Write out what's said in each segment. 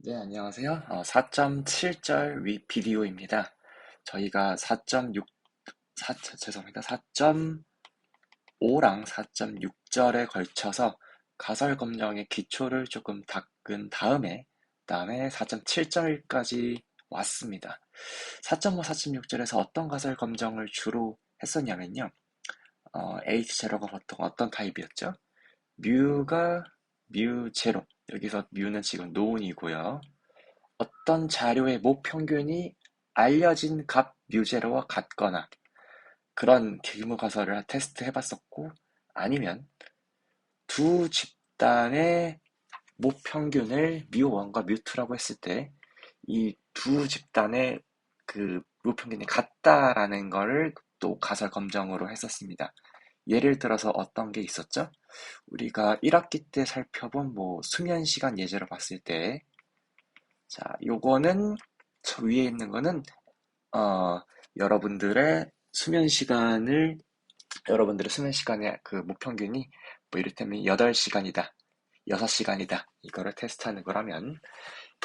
네, 안녕하세요. 4.7절 비디오입니다. 저희가 4.6, 죄송합니다. 4.5랑 4.6절에 걸쳐서 가설 검정의 기초를 조금 닦은 다음에 4.7절까지 왔습니다. 4.5, 4.6절에서 어떤 가설 검정을 주로 했었냐면요. H0가 보통 어떤 타입이었죠? 뮤가 뮤 제로. 여기서 뮤는 지금 노운이고요. 어떤 자료의 모평균이 알려진 값 뮤제로와 같거나 그런 기무 가설을 테스트 해봤었고, 아니면 두 집단의 모평균을 뮤1과 뮤2라고 했을 때 이 두 집단의 그 모평균이 같다라는 거를 또 가설 검정으로 했었습니다. 예를 들어서 어떤 게 있었죠? 우리가 1학기 때 살펴본 수면 시간 예제로 봤을 때, 자, 요거는 저 위에 있는 거는 어, 여러분들의 수면 시간을 여러분들의 수면 시간의 그 목평균이 이를테면 8시간이다, 6시간이다 이거를 테스트하는 거라면,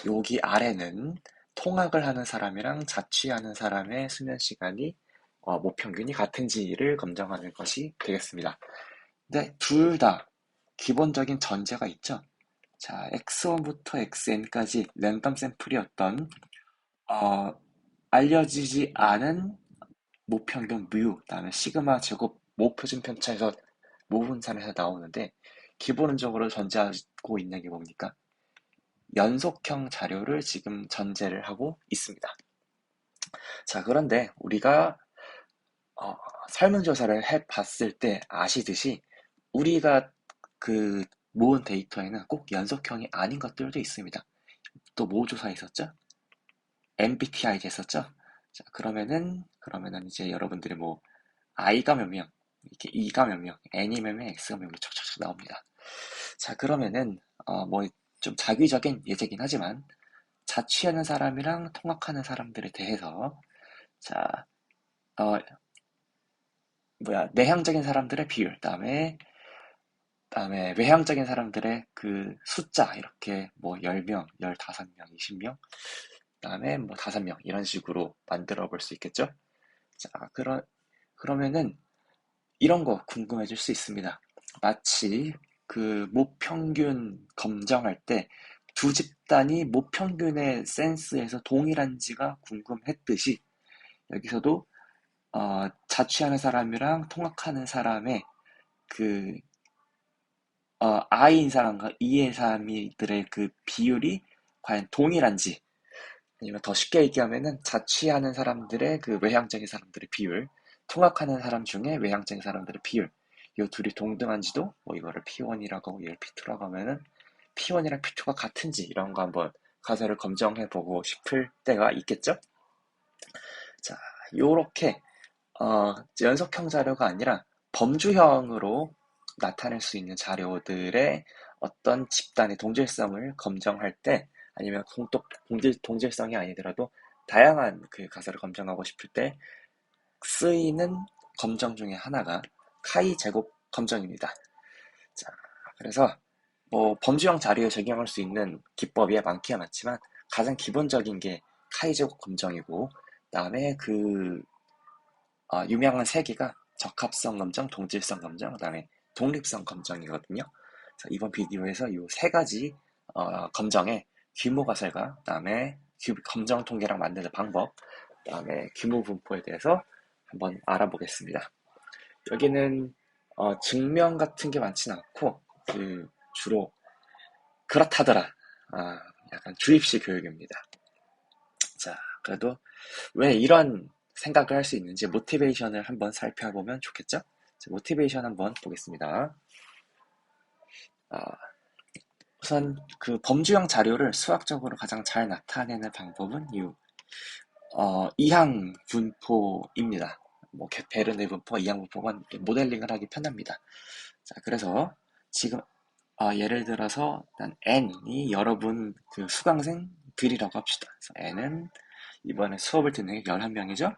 여기 아래는 통학을 하는 사람이랑 자취하는 사람의 수면 시간이 목평균이 같은지를 검증하는 것이 되겠습니다. 근데 둘 다 기본적인 전제가 있죠. 자, X1부터 XN까지 랜덤 샘플이었던 어, 알려지지 않은 모평균 뮤, 그다음에 시그마 제곱 모표준 편차에서 모분산에서 나오는데, 기본적으로 전제하고 있는 게 뭡니까? 연속형 자료를 지금 전제를 하고 있습니다. 자, 그런데 우리가 어, 설문조사를 해봤을 때 아시듯이 우리가 그 모은 데이터에는 꼭 연속형이 아닌 것들도 있습니다. 또 뭐 조사했었죠? MBTI 했었죠? 자, 그러면은 이제 여러분들이 I가 몇 명, 이렇게 E가 몇 명, N이 몇 명, X가 몇 명, 척척척 나옵니다. 자, 그러면은, 좀 자기적인 예제긴 하지만, 자취하는 사람이랑 통학하는 사람들에 대해서, 자, 어, 내향적인 사람들의 비율, 다음에 외향적인 사람들의 그 숫자, 이렇게 10명, 15명, 20명, 그다음에 5명, 이런 식으로 만들어 볼 수 있겠죠? 자, 그러면은, 이런 거 궁금해질 수 있습니다. 마치 그 모평균 검정할 때 두 집단이 모평균의 센스에서 동일한지가 궁금했듯이, 여기서도 자취하는 사람이랑 통학하는 사람의 그 I인 사람과 E의 사람들의 그 비율이 과연 동일한지, 아니면 더 쉽게 얘기하면은 자취하는 사람들의 그 외향적인 사람들의 비율, 통학하는 사람 중에 외향적인 사람들의 비율, 이 둘이 동등한지도, 이거를 P1이라고 하고 얘를 P2라고 하면은 P1이랑 P2가 같은지, 이런 거 한번 가설을 검증해 보고 싶을 때가 있겠죠? 자, 요렇게 연속형 자료가 아니라 범주형으로 나타낼 수 있는 자료들의 어떤 집단의 동질성을 검증할 때, 아니면 동질성이 아니더라도 다양한 그 가설을 검증하고 싶을 때 쓰이는 검정 중에 하나가 카이 제곱 검정입니다. 자, 그래서 범주형 자료에 적용할 수 있는 기법이 많기야 많지만, 가장 기본적인 게 카이 제곱 검정이고, 그다음에 유명한 세 개가 적합성 검정, 동질성 검정, 그다음에 독립성 검정이거든요. 그래서 이번 비디오에서 이 세 가지 검정의 규모 가설과, 그다음에 검정 통계랑 만드는 방법, 그다음에 규모 분포에 대해서 한번 알아보겠습니다. 여기는 증명 같은 게 많지는 않고, 주로 그렇다더라, 약간 주입식 교육입니다. 자, 그래도 왜 이런 생각을 할 수 있는지 모티베이션을 한번 살펴보면 좋겠죠? 자, 모티베이션 한번 보겠습니다. 아, 우선 그 범주형 자료를 수학적으로 가장 잘 나타내는 방법은 이항 분포입니다. 베르네 분포, 이항 분포만 모델링을 하기 편합니다. 자, 그래서 지금 예를 들어서 난 N이 여러분 그 수강생들이라고 합시다. 그래서 N은 이번에 수업을 듣는 게 11명이죠?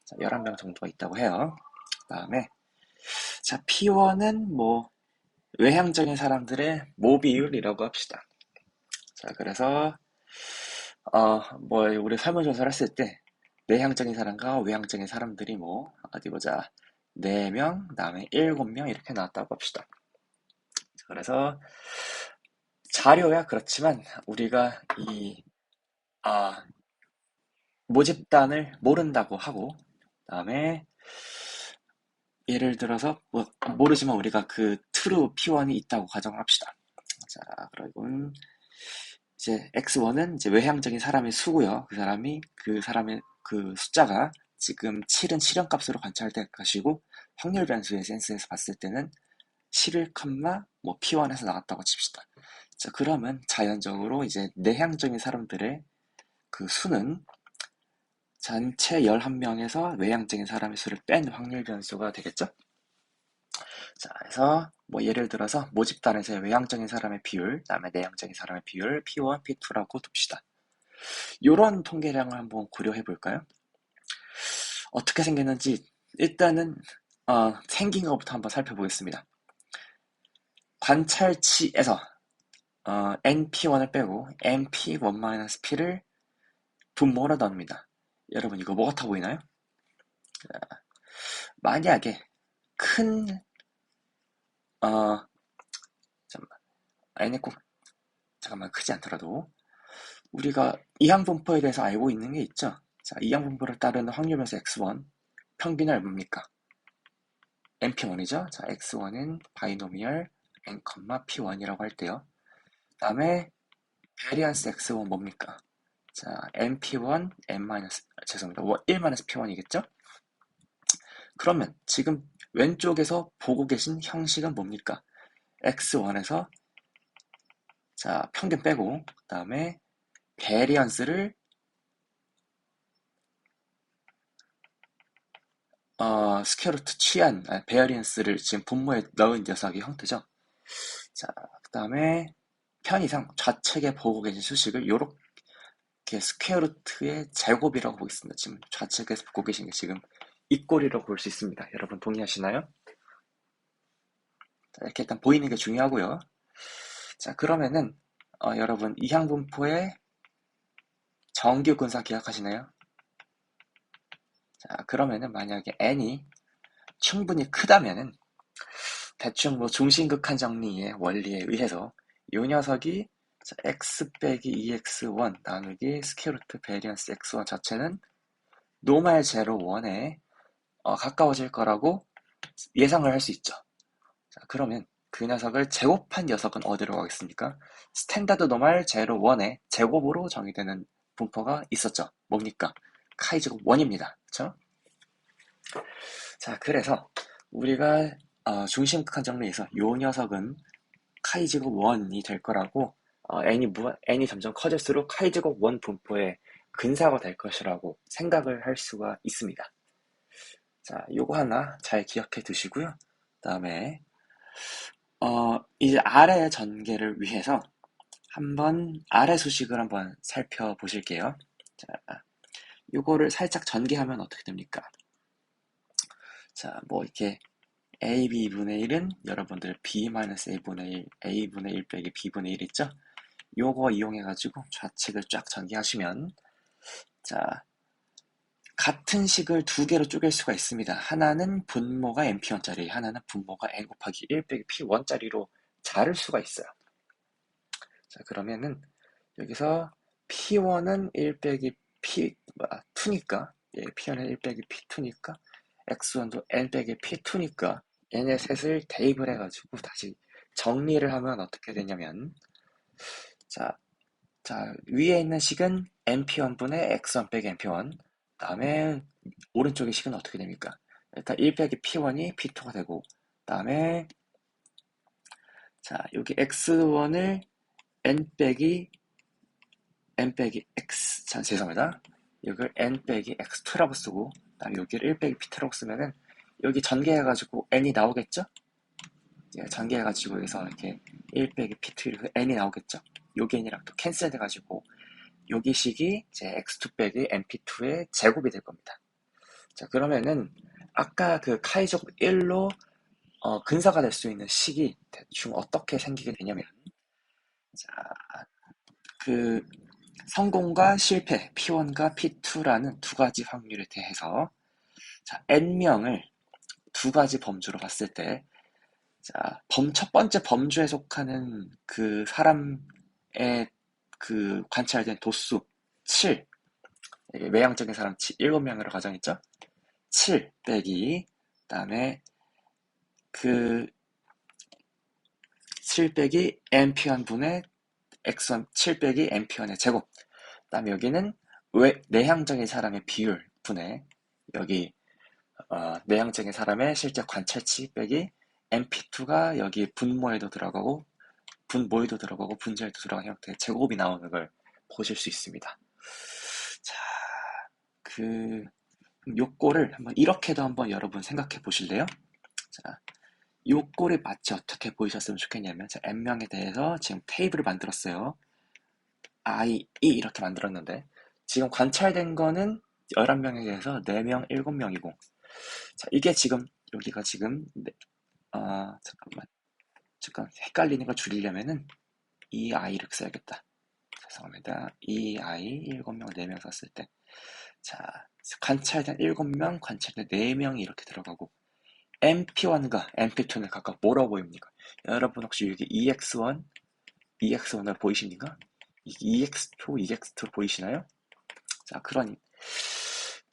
자, 11명 정도가 있다고 해요. 그 다음에, 자, P1은 외향적인 사람들의 모비율이라고 합시다. 자, 그래서 뭐, 우리 설문조사를 했을 때, 내향적인 사람과 외향적인 사람들이 뭐, 어디 보자. 4명, 그다음에 7명 이렇게 나왔다고 합시다. 그래서 자료야 그렇지만 우리가 이 아, 모집단을 모른다고 하고 그다음에 예를 들어서 뭐 모르지만 우리가 그 true P1이 있다고 가정을 합시다. 자, 그리고 이제 X1은 이제 외향적인 사람의 수고요. 그 사람의 그 숫자가 지금 7은 실현값으로 관찰될 것이고 확률 변수의 센스에서 봤을 때는 11, 뭐 P1에서 나왔다고 칩시다. 자, 그러면 자연적으로 이제 내향적인 사람들의 그 수는 전체 11명에서 외향적인 사람의 수를 뺀 확률 변수가 되겠죠? 자, 그래서 뭐 예를 들어서 모집단에서의 외향적인 사람의 비율, 그다음에 내향적인 사람의 비율 P1, P2라고 둡시다. 이런 통계량을 한번 고려해 볼까요? 어떻게 생겼는지 일단은 생긴 것부터 한번 살펴보겠습니다. 관찰치에서 NP1을 빼고 NP1-P를 분모로 넣습니다. 여러분 이거 뭐 같아 보이나요? 만약에 큰 잠깐만 n의 꼭 잠깐만 크지 않더라도 우리가 이항분포에 대해서 알고 있는 게 있죠. 자, 이항분포를 따르는 확률 변수 x1 평균은 얼마입니까? np1이죠. 자, x1은 바이노미얼 n, p1이라고 할 때요. 다음에 베리언스 x1 뭡니까? 자, np1 죄송합니다. 1-p1이겠죠? 그러면 지금 왼쪽에서 보고 계신 형식은 뭡니까? x1에서 자, 평균 빼고 그다음에 베리언스를 스퀘어루트 베어리언스를 지금 분모에 넣은 녀석의 형태죠. 자, 그다음에 편의상 좌측에 보고 계신 수식을 요렇게 스퀘어루트의 제곱이라고 보겠습니다. 지금 좌측에서 보고 계신 게 지금 입꼬리라고 볼 수 있습니다. 여러분 동의하시나요? 자, 이렇게 일단 보이는 게 중요하고요. 자, 그러면은 여러분 이항분포의 정규 근사 기억하시나요? 자, 그러면은 만약에 n이 충분히 크다면은 대충 뭐 중심극한 정리의 원리에 의해서 이 녀석이 x 빼기 2x1 나누기 스퀘어루트 베리언스 x1 자체는 노멀 제로 1에 가까워질 거라고 예상을 할 수 있죠. 자, 그러면 그 녀석을 제곱한 녀석은 어디로 가겠습니까? 스탠다드 노멀 제로 1의 제곱으로 정의되는 분포가 있었죠. 뭡니까? 카이제곱 1입니다. 그렇죠? 자, 그래서 우리가 중심극한 정리에서 이 녀석은 카이제곱 1이 될 거라고 n이 점점 커질수록 카이제곱 1 분포의 근사가 될 것이라고 생각을 할 수가 있습니다. 자, 요거 하나 잘 기억해 두시고요. 그다음에 이제 아래 전개를 위해서 한번 아래 수식을 한번 살펴보실게요. 자, 요거를 살짝 전개하면 어떻게 됩니까? 자, 뭐 이렇게 AB분의 1은 여러분들 B-A분의 1, A분의 1 빼기 B분의 1 있죠? 요거 이용해가지고 좌측을 쫙 전개하시면 자, 같은 식을 두 개로 쪼갤 수가 있습니다. 하나는 분모가 np1짜리, 하나는 분모가 n 곱하기 1 빼기 p1짜리로 자를 수가 있어요. 자, 그러면은 여기서 p1은 1 빼기 p2니까 p1은 1 빼기 p2니까 x1도 n 빼기 p2니까 얘네 셋을 대입을 해가지고 다시 정리를 하면 어떻게 되냐면 자, 위에 있는 식은 np1분의 x1 빼기 np1 다음에 오른쪽의 식은 어떻게 됩니까? 일단 1 빼기 p1이 p2가 되고 다음에 자, 여기 x1을 n 빼기 x 자, 죄송합니다. 여기를 n 빼기 x2라고 쓰고 다음에 여기를 1 빼기 p2라고 쓰면은 여기 전개해가지고 n이 나오겠죠? 전개해가지고 여기서 이렇게 1 빼기 p2 이렇게 n이 나오겠죠? 요게 n이랑 또 캔슬 돼가지고 여기 식이 이제 x2 빼기 np2의 제곱이 될 겁니다. 자, 그러면은 아까 그 카이제곱 1로 근사가 될 수 있는 식이 대충 어떻게 생기게 되냐면 자, 그 성공과 실패, P1과 P2라는 두 가지 확률에 대해서 자, N명을 두 가지 범주로 봤을 때 자, 첫 번째 범주에 속하는 그 사람의 그 관찰된 도수 7, 외향적인 사람 7명으로 가정했죠? 7 빼기 그다음에 그 7 빼기 np1 분의 x1 7 빼기 np1의 제곱. 그다음에 여기는 내향적인 사람의 비율 분의 여기 내향적인 사람의 실제 관찰치 빼기 np2가 여기 분모에도 들어가고 분모에도 들어가고 분자에도 들어가는 형태의 제곱이 나오는 걸 보실 수 있습니다. 자, 요거를 한번 이렇게도 한번 여러분 생각해 보실래요? 자, 요거를 마치 어떻게 보이셨으면 좋겠냐면 자, n명에 대해서 지금 테이블을 만들었어요. I, E 이렇게 만들었는데 지금 관찰된 거는 11명에 대해서 4명, 7명이고 자, 이게 지금 여기가 지금 잠깐 헷갈리는 걸 줄이려면은 이 I 이렇게 써야겠다. 죄송합니다. 이 I 7명, 4명 썼을 때 자, 관찰된 7명, 관찰된 4명이 이렇게 들어가고 MP1과 MP2는 각각 뭐라고 보입니까? 여러분 혹시 여기 EX1, EX1을 보이십니까? EX2, EX2 보이시나요? 자,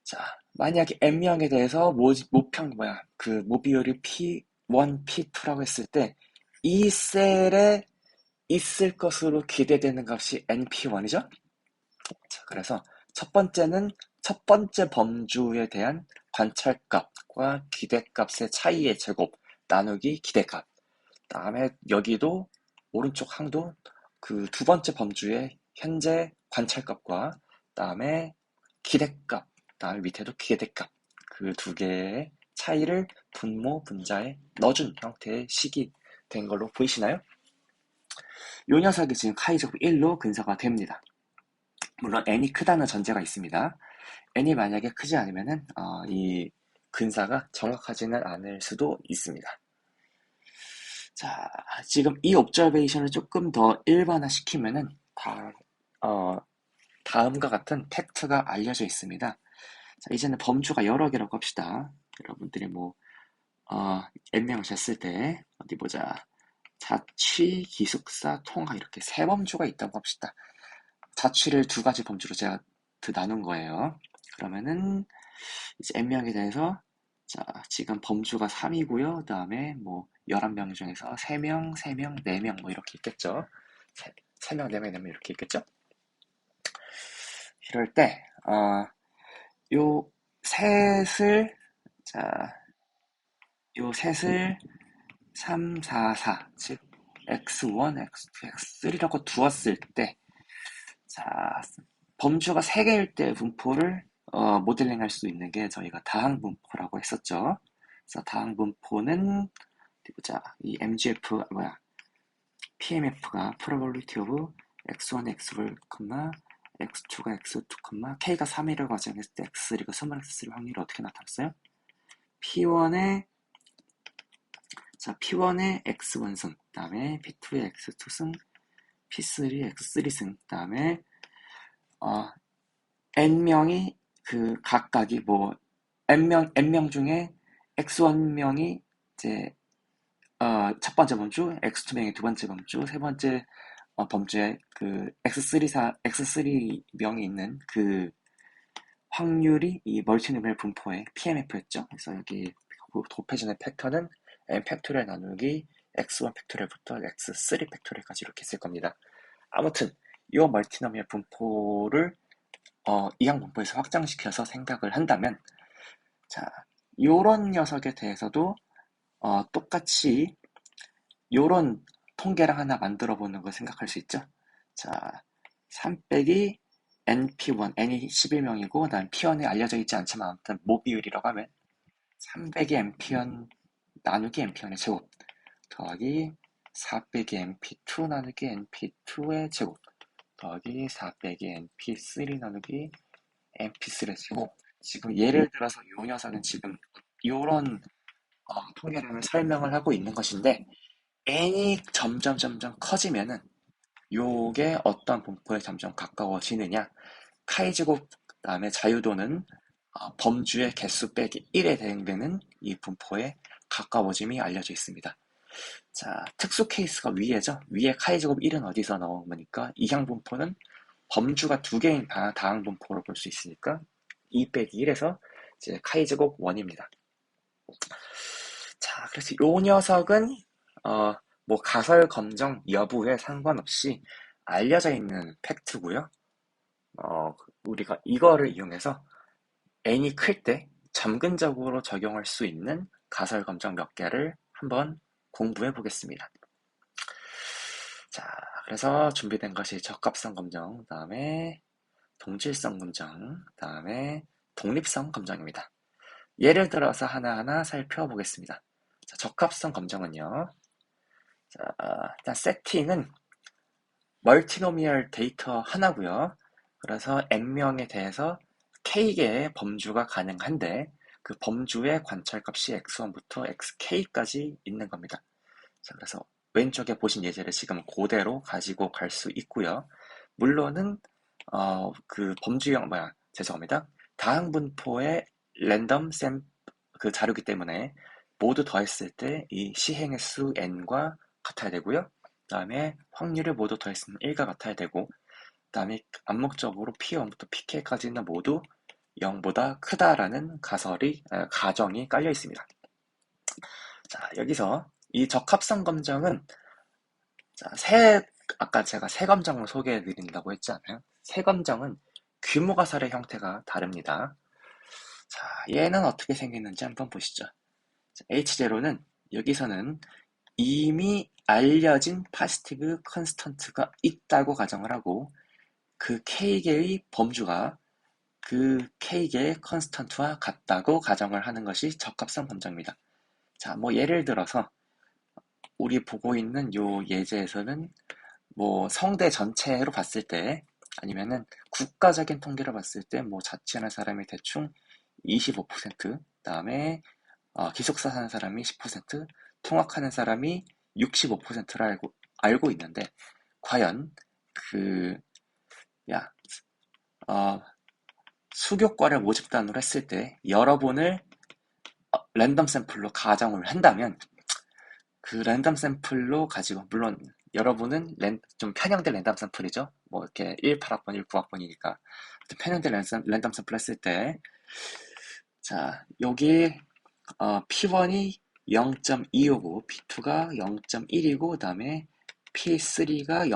자, 만약에 N명에 대해서 모비율이 P1, P2라고 했을 때 이 셀에 있을 것으로 기대되는 값이 NP1이죠? 자, 그래서 첫 번째 범주에 대한 관찰값과 기대값의 차이의 제곱 나누기 기대값. 다음에 여기도 오른쪽 항도 그 두 번째 범주의 현재 관찰값과 다음에 기대값, 다음에 밑에도 기대값 그 두 개의 차이를 분모 분자에 넣어준 형태의 식이 된 걸로 보이시나요? 요 녀석이 지금 카이제곱 1로 근사가 됩니다. 물론 n이 크다는 전제가 있습니다. n이 만약에 크지 않으면은 이 근사가 정확하지는 않을 수도 있습니다. 자, 지금 이 옵저베이션을 조금 더 일반화시키면은 다음과 같은 팩트가 알려져 있습니다. 자, 이제는 범주가 여러 개라고 합시다. 여러분들이 n명을 쟀을 때 어디 보자. 자취, 기숙사, 통화 이렇게 세 범주가 있다고 합시다. 자취를 두 가지 범주로 제가 나눈 거예요. 그러면은 이제 n명에 대해서 자, 지금 범주가 3이고요. 그 다음에 11명 중에서 3명, 3명, 4명 이렇게 있겠죠. 3명, 4명, 4명 이렇게 있겠죠. 이럴 때 요 셋을 자, 요 셋을 3, 4, 4, 즉 x1, x2, x3라고 두었을 때 자, 범주가 3개일 때 분포를 모델링할 수 있는 게 저희가 다항 분포라고 했었죠. 그래서 다항 분포는 보자. 이 MGF PMF가 probability of x1, x1, x2가 x2, k가 3이라고 가정했을 때 x3가 스몰 x3 확률이 어떻게 나타났어요? P1의 x1승, 다음에 P2의 x2승, P3의 x3승, 다음에 n명이 각각이 n명 중에 x1명이 이제 첫 번째 범주, x2명이 두 번째 범주, 세 번째 범주에 x3명이 있는 그 확률이 이 멀티노미널 분포의 PMF였죠. 그래서 여기 곱해지는 팩터는 n 팩토리얼 나누기 x1 팩토리얼부터 x3 팩토리얼까지 이렇게 있을 겁니다. 아무튼 이 멀티노미널 분포를 이항 분포에서 확장시켜서 생각을 한다면 자, 요런 녀석에 대해서도 똑같이 요런 통계를 하나 만들어 보는 걸 생각할 수 있죠. 자, 3 빼기 NP1, N이 11명이고 난 P1에 알려져 있지 않지만 아무튼 모비율이라고 하면 3 빼기 NP1 나누기 NP1의 제곱 더하기 4 빼기 NP2 나누기 NP2의 제곱 더하기 4 빼기 NP3 나누기 NP3의 제곱. 지금 예를 들어서 요 녀석은 지금 요런 통계량을 설명을 하고 있는 것인데 n이 점점 커지면은 요게 어떤 분포에 점점 가까워지느냐. 카이제곱 그다음에 자유도는 범주의 개수 빼기 1에 해당되는 이 분포에 가까워짐이 알려져 있습니다. 자, 특수 케이스가 위에죠. 위에 카이제곱 1은 어디서 나온 거니까 이항 분포는 범주가 두 개인 다항 분포로 볼 수 있으니까 2 빼기 1에서 이제 카이제곱 1입니다. 자, 그래서 요 녀석은 뭐 가설 검정 여부에 상관없이 알려져 있는 팩트고요. 우리가 이거를 이용해서 n이 클 때 점근적으로 적용할 수 있는 가설 검정 몇 개를 한번 공부해 보겠습니다. 자, 그래서 준비된 것이 적합성 검정, 그 다음에 동질성 검정, 그 다음에 독립성 검정입니다. 예를 들어서 하나하나 살펴보겠습니다. 자, 적합성 검정은요. 자, 일단 세팅은 멀티노미얼 데이터 하나고요. 그래서 n명에 대해서 k개의 범주가 가능한데 그 범주의 관찰값이 x1부터 xk까지 있는 겁니다. 자, 그래서 왼쪽에 보신 예제를 지금 그대로 가지고 갈 수 있고요. 물론은 그 범주형 죄송합니다. 다항 분포의 랜덤 그 자료기 때문에 모두 더했을 때 이 시행의 수 n과 같아야 되고요. 그 다음에 확률을 모두 더했으면 1과 같아야 되고, 그 다음에 암묵적으로 P1부터 PK까지는 모두 0보다 크다라는 가정이 깔려 있습니다. 자, 여기서 이 적합성 검정은 자, 아까 제가 세 검정을 소개해 드린다고 했잖아요. 세 검정은 규모 가설의 형태가 다릅니다. 자, 얘는 어떻게 생겼는지 한번 보시죠. 자, H0는 여기서는 이미 알려진 파지티브 컨스턴트가 있다고 가정을 하고 그 K개의 범주가 그 K개의 컨스턴트와 같다고 가정을 하는 것이 적합성 검정입니다. 자, 뭐 예를 들어서 우리 보고 있는 요 예제에서는 뭐 성대 전체로 봤을 때 아니면은 국가적인 통계를 봤을 때 뭐 자취하는 사람이 대충 25%, 그다음에 기숙사 사는 사람이 10%, 통학하는 사람이 65%를 알고 있는데 과연 그 수교과를 모집단으로 했을 때 여러분을 랜덤 샘플로 가정을 한다면 그 랜덤 샘플로 가지고 물론 여러분은 좀 편향된 랜덤 샘플이죠. 뭐 이렇게 18학번, 19학번이니까 편향된 랜덤 샘플 했을 때 자, 여기 P1이 0.2이고 P2가 0.1이고 그다음에 P3가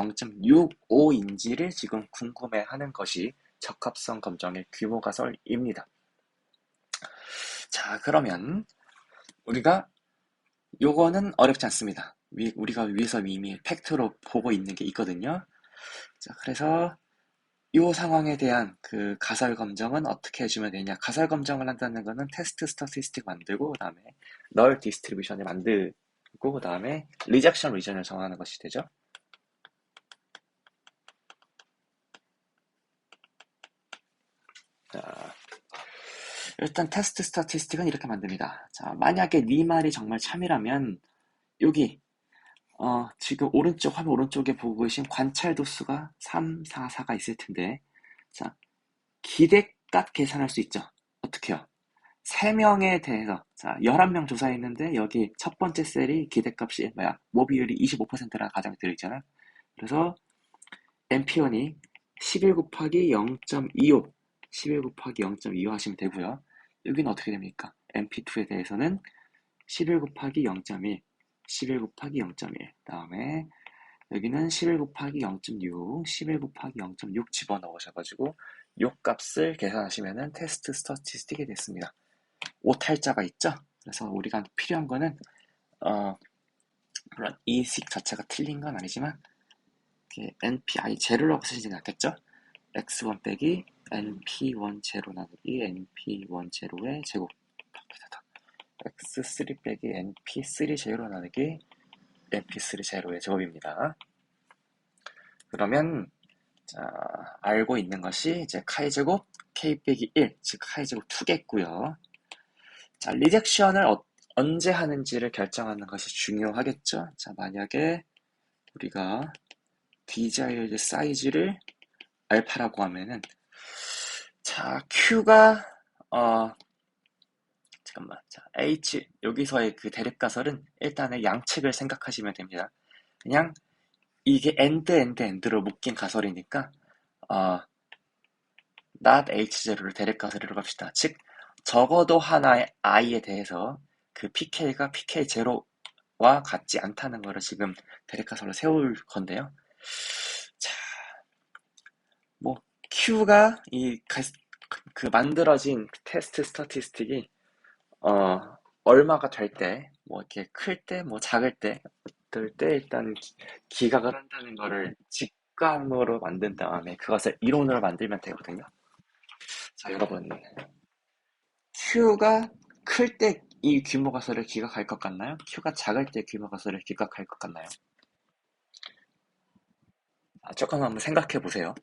0.65인지를 지금 궁금해하는 것이 적합성 검정의 규모 가설입니다. 자, 그러면 우리가 요거는 어렵지 않습니다. 우리가 위에서 이미 팩트로 보고 있는 게 있거든요. 자, 그래서 이 상황에 대한 그 가설 검정은 어떻게 해주면 되냐. 가설 검정을 한다는 거는 테스트 스타티스틱 만들고, 그 다음에 널 디스트리뷰션을 만들고, 그 다음에 리젝션 리전을 정하는 것이 되죠. 자, 일단 테스트 스타티스틱은 이렇게 만듭니다. 자, 만약에 네 말이 정말 참이라면 여기 지금 화면 오른쪽에 보고 계신 관찰 도수가 3, 4, 4가 있을 텐데, 자, 기대값 계산할 수 있죠. 어떻게요? 3명에 대해서, 자, 11명 조사했는데, 여기 첫 번째 셀이 기대값이 모비율이 25%라는 가정이 들어있잖아요. 그래서, NP1이 11 곱하기 0.25, 11 곱하기 0.25 하시면 되고요. 여기는 어떻게 됩니까? NP2에 대해서는 11 곱하기 0.1, 11 곱하기 0.1, 다음에 여기는 11 곱하기 0.6, 11 곱하기 0.6 집어넣으셔가지고 요 값을 계산하시면은 테스트 스태티스틱이 됐습니다. 오탈자가 있죠? 그래서 우리가 필요한 거는 물론 이 식 자체가 틀린 건 아니지만 NPI 제로라고 쓰시는 게 낫겠죠? x1 빼기 np1 제로 나누기 np1 제로의 제곱 x3 빼기 np3 제로 나누기 np3 제로의 제곱입니다. 그러면 자, 알고 있는 것이 이제 카이 제곱 k 빼기 1, 즉 카이 제곱 2개고요. 자, 리젝션을 언제 하는지를 결정하는 것이 중요하겠죠. 자, 만약에 우리가 desired 사이즈를 알파라고 하면은, 자, Q가, 잠깐만. 자, H, 여기서의 그 대립가설은 일단은 양측을 생각하시면 됩니다. 그냥 이게 엔드로 묶인 가설이니까, 어, not H0를 대립가설이라고 합시다. 즉, 적어도 하나의 i에 대해서 그 pk가 pk0와 같지 않다는 것을 지금 대립가설로 세울 건데요. 자, 뭐, Q가 그 만들어진 테스트 스태티스틱이 얼마가 될 때, 뭐 이렇게 클 때, 뭐 작을 때, 어떨 때 일단 기각을 한다는 거를 직감으로 만든 다음에 그것을 이론으로 만들면 되거든요. 자, 여러분, Q가 클 때 이 규모 가설을 기각할 것 같나요? Q가 작을 때 규모 가설을 기각할 것 같나요? 조금 한번 생각해 보세요.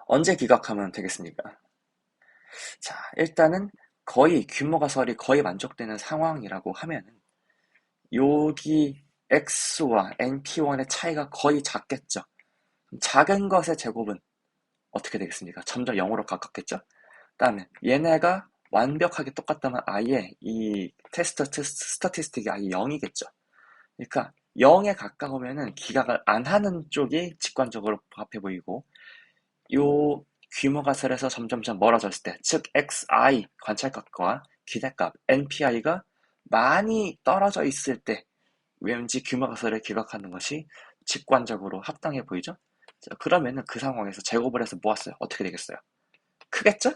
언제 기각하면 되겠습니까? 자, 일단은 거의 규모 가설이 거의 만족되는 상황이라고 하면은 여기 X와 NP1의 차이가 거의 작겠죠. 작은 것의 제곱은 어떻게 되겠습니까? 점점 0으로 가깝겠죠? 그다음에 얘네가 완벽하게 똑같다면 아예 이 테스트 스태티스틱이 아예 0이겠죠. 그러니까 0에 가까우면은 기각을 안 하는 쪽이 직관적으로 부합해 보이고 요 규모 가설에서 점점점 멀어졌을 때, 즉 xi 관찰값과 기대값 npi가 많이 떨어져 있을 때 왠지 규모 가설을 기각하는 것이 직관적으로 합당해 보이죠? 자, 그러면은 그 상황에서 제곱을 해서 모았어요. 어떻게 되겠어요? 크겠죠?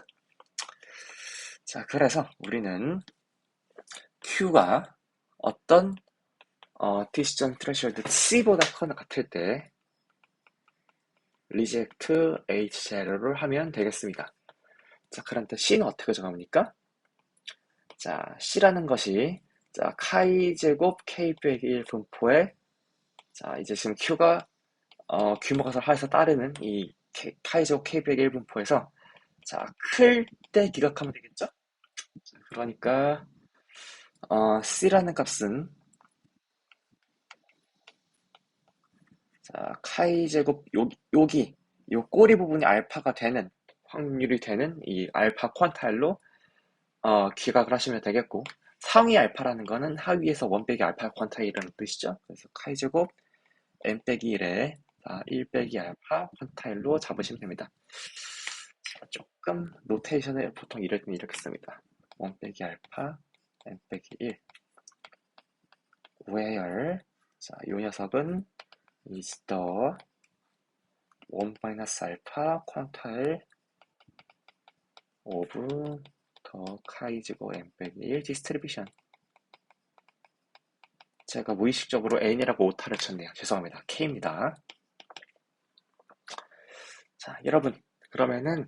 자, 그래서 우리는 Q가 어떤 디시전 트레셔드 C보다 커나 같을 때 리젝트 H 제로를 하면 되겠습니다. 자, 그런데 C는 어떻게 정합니까? 자, C라는 것이 자, 카이 제곱 K 빼기 1 분포에 자, 이제 지금 Q가 규모가 하에서 따르는 이 카이 제곱 K 빼기 1 분포에서 자, 클 때 기각하면 되겠죠? 자, 그러니까 C라는 값은 자, 카이 제곱 여기 요 꼬리 부분이 알파가 되는 확률이 되는 이 알파 퀀타일로 기각을 하시면 되겠고 상위 알파라는 거는 하위에서 원 빼기 알파 퀀타일이라는 뜻이죠. 그래서 카이 제곱 n 빼기 1에 1 빼기 알파 퀀타일로 잡으시면 됩니다. 자, 조금 노테이션을 보통 이럴 때는 이렇게 씁니다. 1 빼기 알파 n 빼기 1 where 자, 이 녀석은 is the 1 마이너스 알파 퀀타일 of 더 카이 제곱 n 빼기 1 디스트리뷰션. 제가 무의식적으로 n이라고 오타를 쳤네요. 죄송합니다. k입니다. 자, 여러분, 그러면은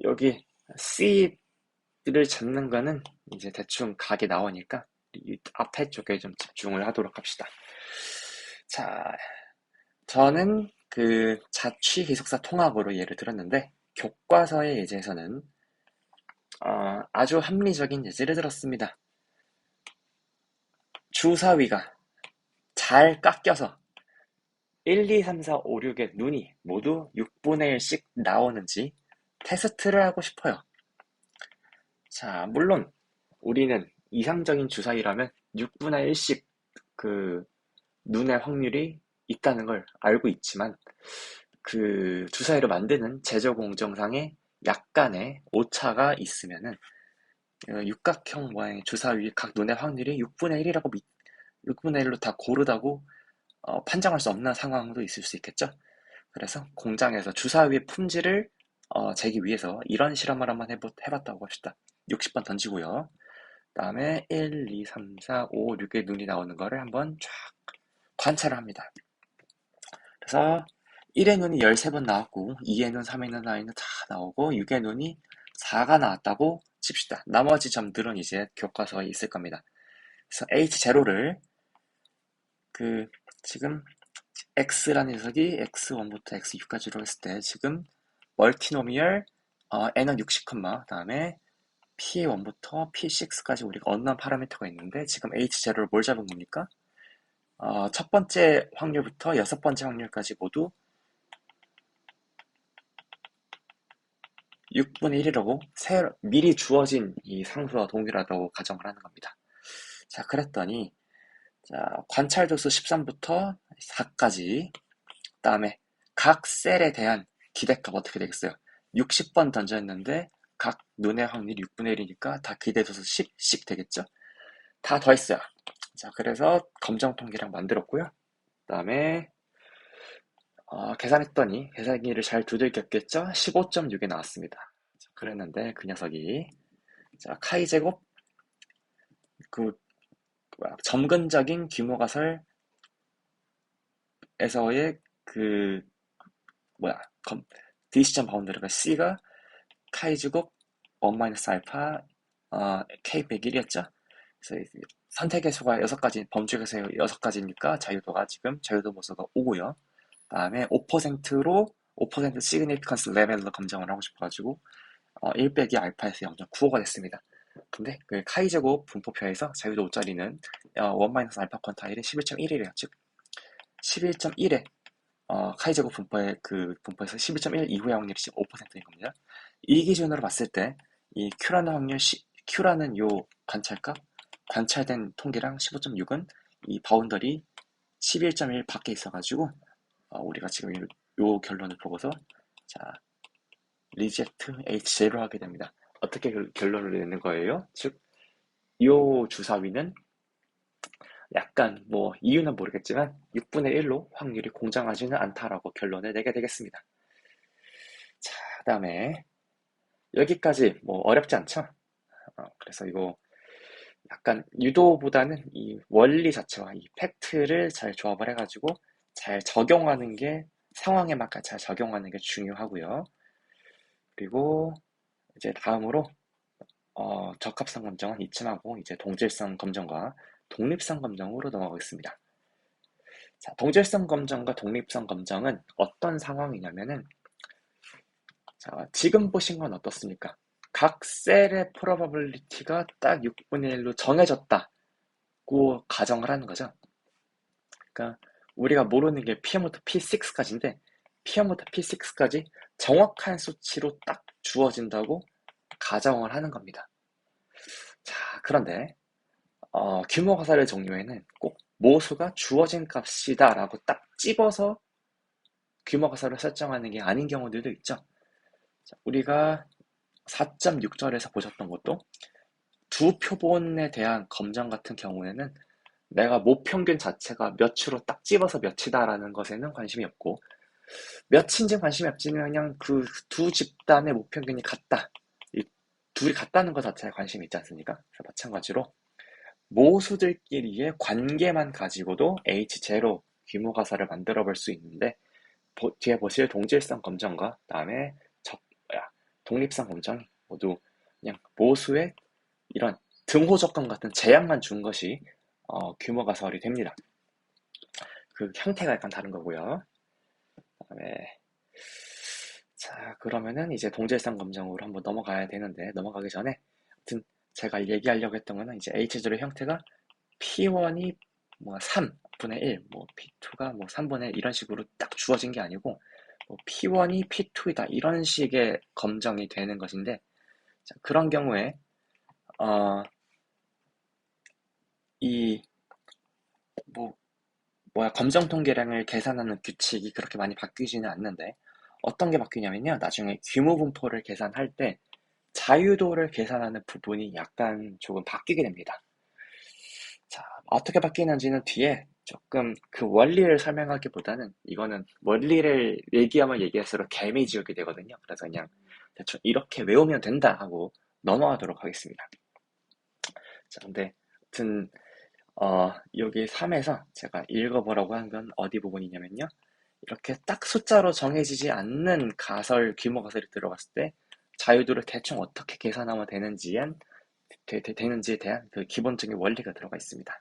여기 C를 잡는 거는 이제 대충 각이 나오니까 이 앞에 쪽에 좀 집중을 하도록 합시다. 자, 저는 그 자취 기숙사 통합으로 예를 들었는데 교과서의 예제에서는 아주 합리적인 예제를 들었습니다. 주사위가 잘 깎여서 1, 2, 3, 4, 5, 6의 눈이 모두 6분의 1씩 나오는지 테스트를 하고 싶어요. 자, 물론 우리는 이상적인 주사위라면 6분의 1씩 그 눈의 확률이 있다는 걸 알고 있지만 그 주사위를 만드는 제조 공정상에 약간의 오차가 있으면은 육각형 모양의 주사위 각 눈의 확률이 6분의 1이라고 6분의 1로 다 고르다고 판정할 수 없는 상황도 있을 수 있겠죠. 그래서 공장에서 주사위의 품질을 재기 위해서 이런 실험을 한번 해봤다고 합시다. 60번 던지고요. 그 다음에 1, 2, 3, 4, 5, 6의 눈이 나오는 거를 한번 쫙 관찰을 합니다. 그래서 1의 눈이 13번 나왔고 2의 눈, 3의 눈, 4의 눈 다 나오고 6의 눈이 4가 나왔다고 칩시다. 나머지 점들은 이제 교과서에 있을 겁니다. 그래서 H0를 지금 X라는 녀석이 X1부터 X6까지로 했을 때 지금 멀티노미얼 N은 60, 그 다음에 P1부터 P6까지 우리가 언노운 파라미터가 있는데 지금 H0를 뭘 잡은 겁니까? 첫 번째 확률부터 여섯 번째 확률까지 모두 6분의 1이라고 미리 주어진 이 상수와 동일하다고 가정을 하는 겁니다. 자, 그랬더니 자, 관찰도수 13부터 4까지 그다음에 각 셀에 대한 기대값 어떻게 되겠어요? 60번 던졌는데 각 눈의 확률이 6분의 1이니까 다 기대도수 10씩 되겠죠? 다 더했어요. 자, 그래서 검정 통계랑 만들었고요. 그다음에 계산했더니 계산기를 잘 두들겼겠죠? 15.6이 나왔습니다. 자, 그랬는데 그 녀석이 자, 카이 제곱 그 점근적인 규모 가설에서의 그 뭐야 디시전 바운더리가 C가 카이 제곱 1-알파 K 101이었죠. 그래서 선택의 수가 6가지, 범주에서 6가지니까 자유도 모수가 5고요. 그다음에 5%로 5% 시그니피컨스 레벨로 검정을 하고 싶어가지고 1 빼기 알파에서 0.95가 됐습니다. 근데 그 카이 제곱 분포표에서 자유도 5짜리는 1-알파 퀀타일이 11.1이래요. 즉 11.1에 카이 제곱 분포에서 11.1 이후의 확률이 15%인 겁니다. 이 기준으로 봤을 때 이 Q라는 요 관찰된 통계랑 15.6은 이 바운더리 11.1 밖에 있어가지고 우리가 지금 요 결론을 보고서 자 리젝트 H0로 하게 됩니다. 어떻게 결론을 내는 거예요? 즉, 요 주사위는 약간 뭐 이유는 모르겠지만 6분의 1로 확률이 공정하지는 않다라고 결론을 내게 되겠습니다. 자, 그다음에 여기까지 뭐 어렵지 않죠? 그래서 이거 약간 유도보다는 이 원리 자체와 이 팩트를 잘 조합을 해가지고 잘 적용하는 게 상황에 맞게 잘 적용하는 게 중요하고요. 그리고 이제 다음으로 적합성 검정은 이쯤 하고 이제 동질성 검정과 독립성 검정으로 넘어가겠습니다. 자, 동질성 검정과 독립성 검정은 어떤 상황이냐면은 자, 지금 보신 건 어떻습니까? 각 셀의 probability가 딱 6분의 1로 정해졌다고 가정을 하는 거죠. 그러니까 우리가 모르는 게 Pm부터 P6까지인데 Pm부터 P6까지 정확한 수치로 딱 주어진다고 가정을 하는 겁니다. 자, 그런데 규모 가설의 종류에는 꼭 모수가 주어진 값이다 라고 딱 집어서 규모 가설을 설정하는 게 아닌 경우들도 있죠. 자, 우리가 4.6절에서 보셨던 것도 두 표본에 대한 검정 같은 경우에는 내가 모평균 자체가 몇으로 딱 집어서 몇이다라는 것에는 관심이 없고 몇인지 관심이 없지만 그냥 그 두 집단의 모평균이 같다. 이 둘이 같다는 것 자체에 관심이 있지 않습니까? 그래서 마찬가지로 모수들끼리의 관계만 가지고도 H0 규모 가설을 만들어 볼 수 있는데 뒤에 보실 동질성 검정과 그다음에 독립성 검정 모두 그냥 모수의 이런 등호 조건 같은 제약만 준 것이 규모 가설이 됩니다. 그 형태가 약간 다른 거고요. 그다음에 자, 그러면은 이제 동질성 검정으로 한번 넘어가야 되는데 넘어가기 전에 아무튼 제가 얘기하려고 했던 거는 이제 H0의 형태가 P1이 뭐 3분의 1, 뭐 P2가 뭐 3분의 1 이런 식으로 딱 주어진 게 아니고 뭐 P1이 P2이다 이런 식의 검정이 되는 것인데 자, 그런 경우에 이 검정 통계량을 계산하는 규칙이 그렇게 많이 바뀌지는 않는데 어떤 게 바뀌냐면요. 나중에 규모 분포를 계산할 때 자유도를 계산하는 부분이 약간 조금 바뀌게 됩니다. 자, 어떻게 바뀌는지는 뒤에 조금 그 원리를 설명하기보다는 이거는 원리를 얘기하면 얘기할수록 개미지우게 되거든요. 그래서 그냥 대충 이렇게 외우면 된다 하고 넘어가도록 하겠습니다. 자, 근데 아무튼 여기 3에서 제가 읽어보라고 한 건 어디 부분이냐면요. 이렇게 딱 숫자로 정해지지 않는 규모 가설이 들어갔을 때 자유도를 대충 어떻게 계산하면 되는지에 대한 그 기본적인 원리가 들어가 있습니다.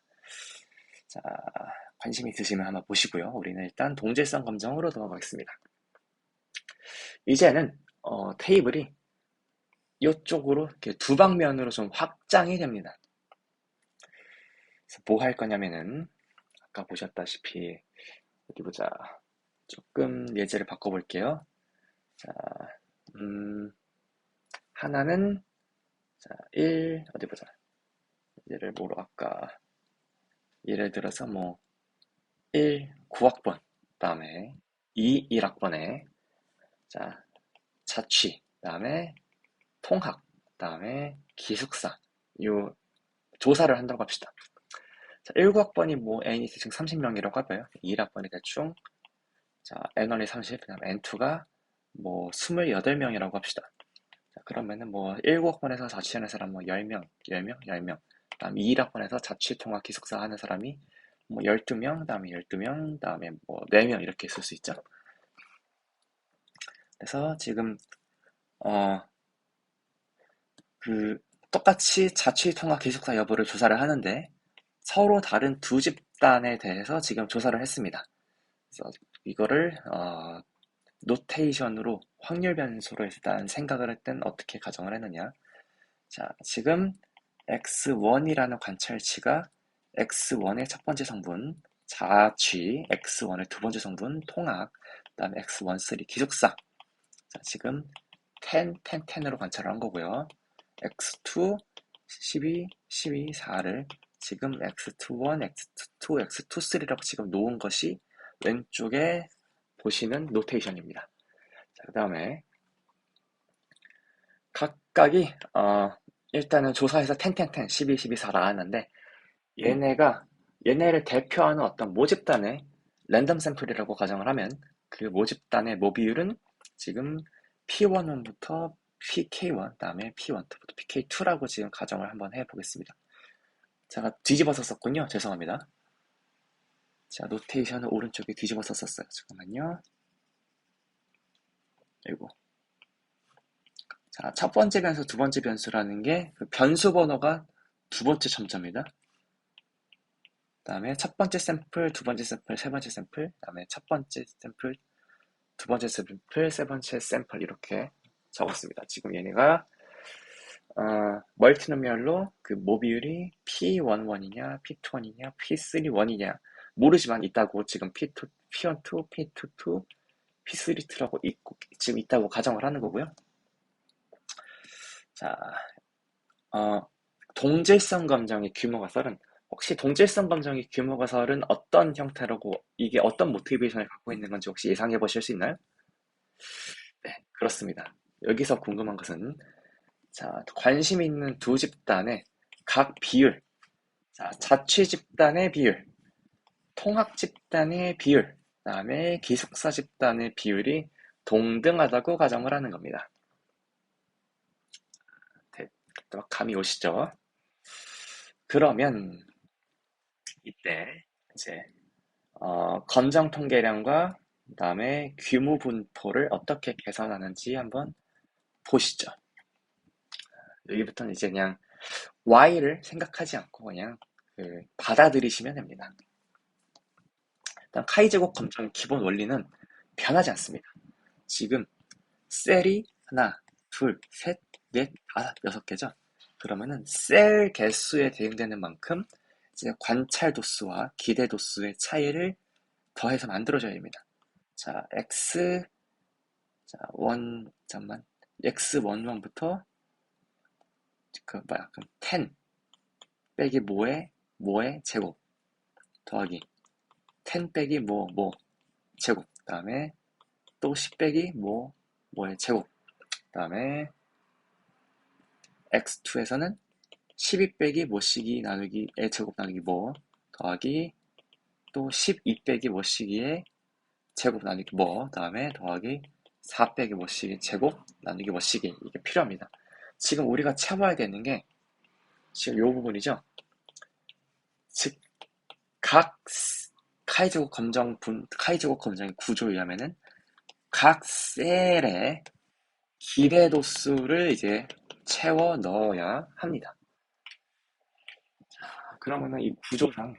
자, 관심 있으시면 한번 보시고요. 우리는 일단 동질성 검정으로 넘어가겠습니다. 이제는 테이블이 이쪽으로 이렇게 두 방면으로 좀 확장이 됩니다. 그래서 뭐 할 거냐면은 아까 보셨다시피 어디 보자. 조금 예제를 바꿔볼게요. 자, 하나는 자, 1 어디 보자. 얘를 뭐로 할까? 예를 들어서 뭐 1 9학번 그다음에 2 1학번에 자, 자취 그다음에 통학 그다음에 기숙사 요 조사를 한다고 합시다. 자, 19학번이 뭐 N이 대충 30명이라고 해봐요. 21학번이 대충 자, N1이 30, 그다음 N2가 뭐 28명이라고 합시다. 자, 그러면은 뭐 19학번에서 자취하는 사람 뭐 10명, 10명, 10명. 그다음 21학번에서 자취 통학 기숙사 하는 사람이 뭐 12명, 그다음에 12명, 그다음에 뭐 4명 이렇게 있을 수 있죠. 그래서 지금 어 그 똑같이 자취 통학 기숙사 여부를 조사를 하는데 서로 다른 두 집단에 대해서 지금 조사를 했습니다. 그래서 이거를 노테이션으로 확률 변수로 일단 생각을 할 땐 어떻게 가정을 했느냐. 자, 지금 x1이라는 관찰치가 x1의 첫 번째 성분, 자취, x1의 두 번째 성분, 통학, 그 다음에 x1, 3, 기숙사. 자, 지금 10, 10, 10으로 관찰을 한 거고요. x2, 12, 12, 4를 지금 x21, x2, x2, 3라고 지금 놓은 것이 왼쪽에 보시는 노테이션입니다. 자, 그 다음에 각각이 일단은 조사에서 10, 10, 10, 12, 12, 4 나왔는데 얘네를 대표하는 어떤 모집단의 랜덤 샘플이라고 가정을 하면 그 모집단의 모비율은 지금 P11부터 PK1, 그다음에 P12부터 PK2라고 지금 가정을 한번 해보겠습니다. 제가 뒤집어서 썼군요. 죄송합니다. 자, 노테이션을 오른쪽에 뒤집어서 썼어요. 잠깐만요. 그리고 자, 첫 번째 변수, 두 번째 변수라는 게 그 변수 번호가 두 번째 첨자입니다. 그다음에 첫 번째 샘플, 두 번째 샘플, 세 번째 샘플, 그다음에 첫 번째 샘플, 두 번째 샘플, 세 번째 샘플 이렇게 적었습니다. 지금 얘네가 멀티노미얼로 그 모비율이 P11이냐, P21이냐, P31이냐 모르지만 있다고 지금 P2, P12, P22, P32라고 있고 지금 있다고 가정을 하는 거고요. 자, 동질성 검정의 규모 가설은 혹시 동질성 검정의 규모 가설은 어떤 형태라고 이게 어떤 모티베이션을 갖고 있는 건지 혹시 예상해 보실 수 있나요? 네, 그렇습니다. 여기서 궁금한 것은 자, 관심 있는 두 집단의 각 비율, 자, 자취 집단의 비율, 통학 집단의 비율, 그다음에 기숙사 집단의 비율이 동등하다고 가정을 하는 겁니다. 네, 감이 오시죠? 그러면 이때 이제 검정 통계량과 그다음에 규모 분포를 어떻게 계산하는지 한번 보시죠. 여기부터는 이제 그냥 Y를 생각하지 않고 그냥 받아들이시면 됩니다. 일단 카이제곱 검정의 기본 원리는 변하지 않습니다. 지금 셀이 하나, 둘, 셋, 넷, 다섯, 6개죠. 그러면은 셀 개수에 대응되는 만큼 이제 관찰 도수와 기대 도수의 차이를 더해서 만들어줘야 됩니다. 자, 자, 잠만, x11부터 그럼 10 빼기 뭐의 제곱 더하기 10 빼기 뭐 제곱 그다음에 또 10 빼기 뭐의 제곱 그다음에 x2에서는 12 빼기 뭐시기 나누기의 제곱 나누기 뭐 더하기 또 12 빼기 뭐시기의 제곱 나누기 뭐 다음에 더하기 4 빼기 뭐시기 제곱 나누기 뭐시기 이게 필요합니다. 지금 우리가 채워야 되는 게 지금 이 부분이죠. 즉 각 카이제곱 검정의 구조에 의하면은 각 셀의 기대 도수를 이제 채워 넣어야 합니다. 그러면은 이 구조상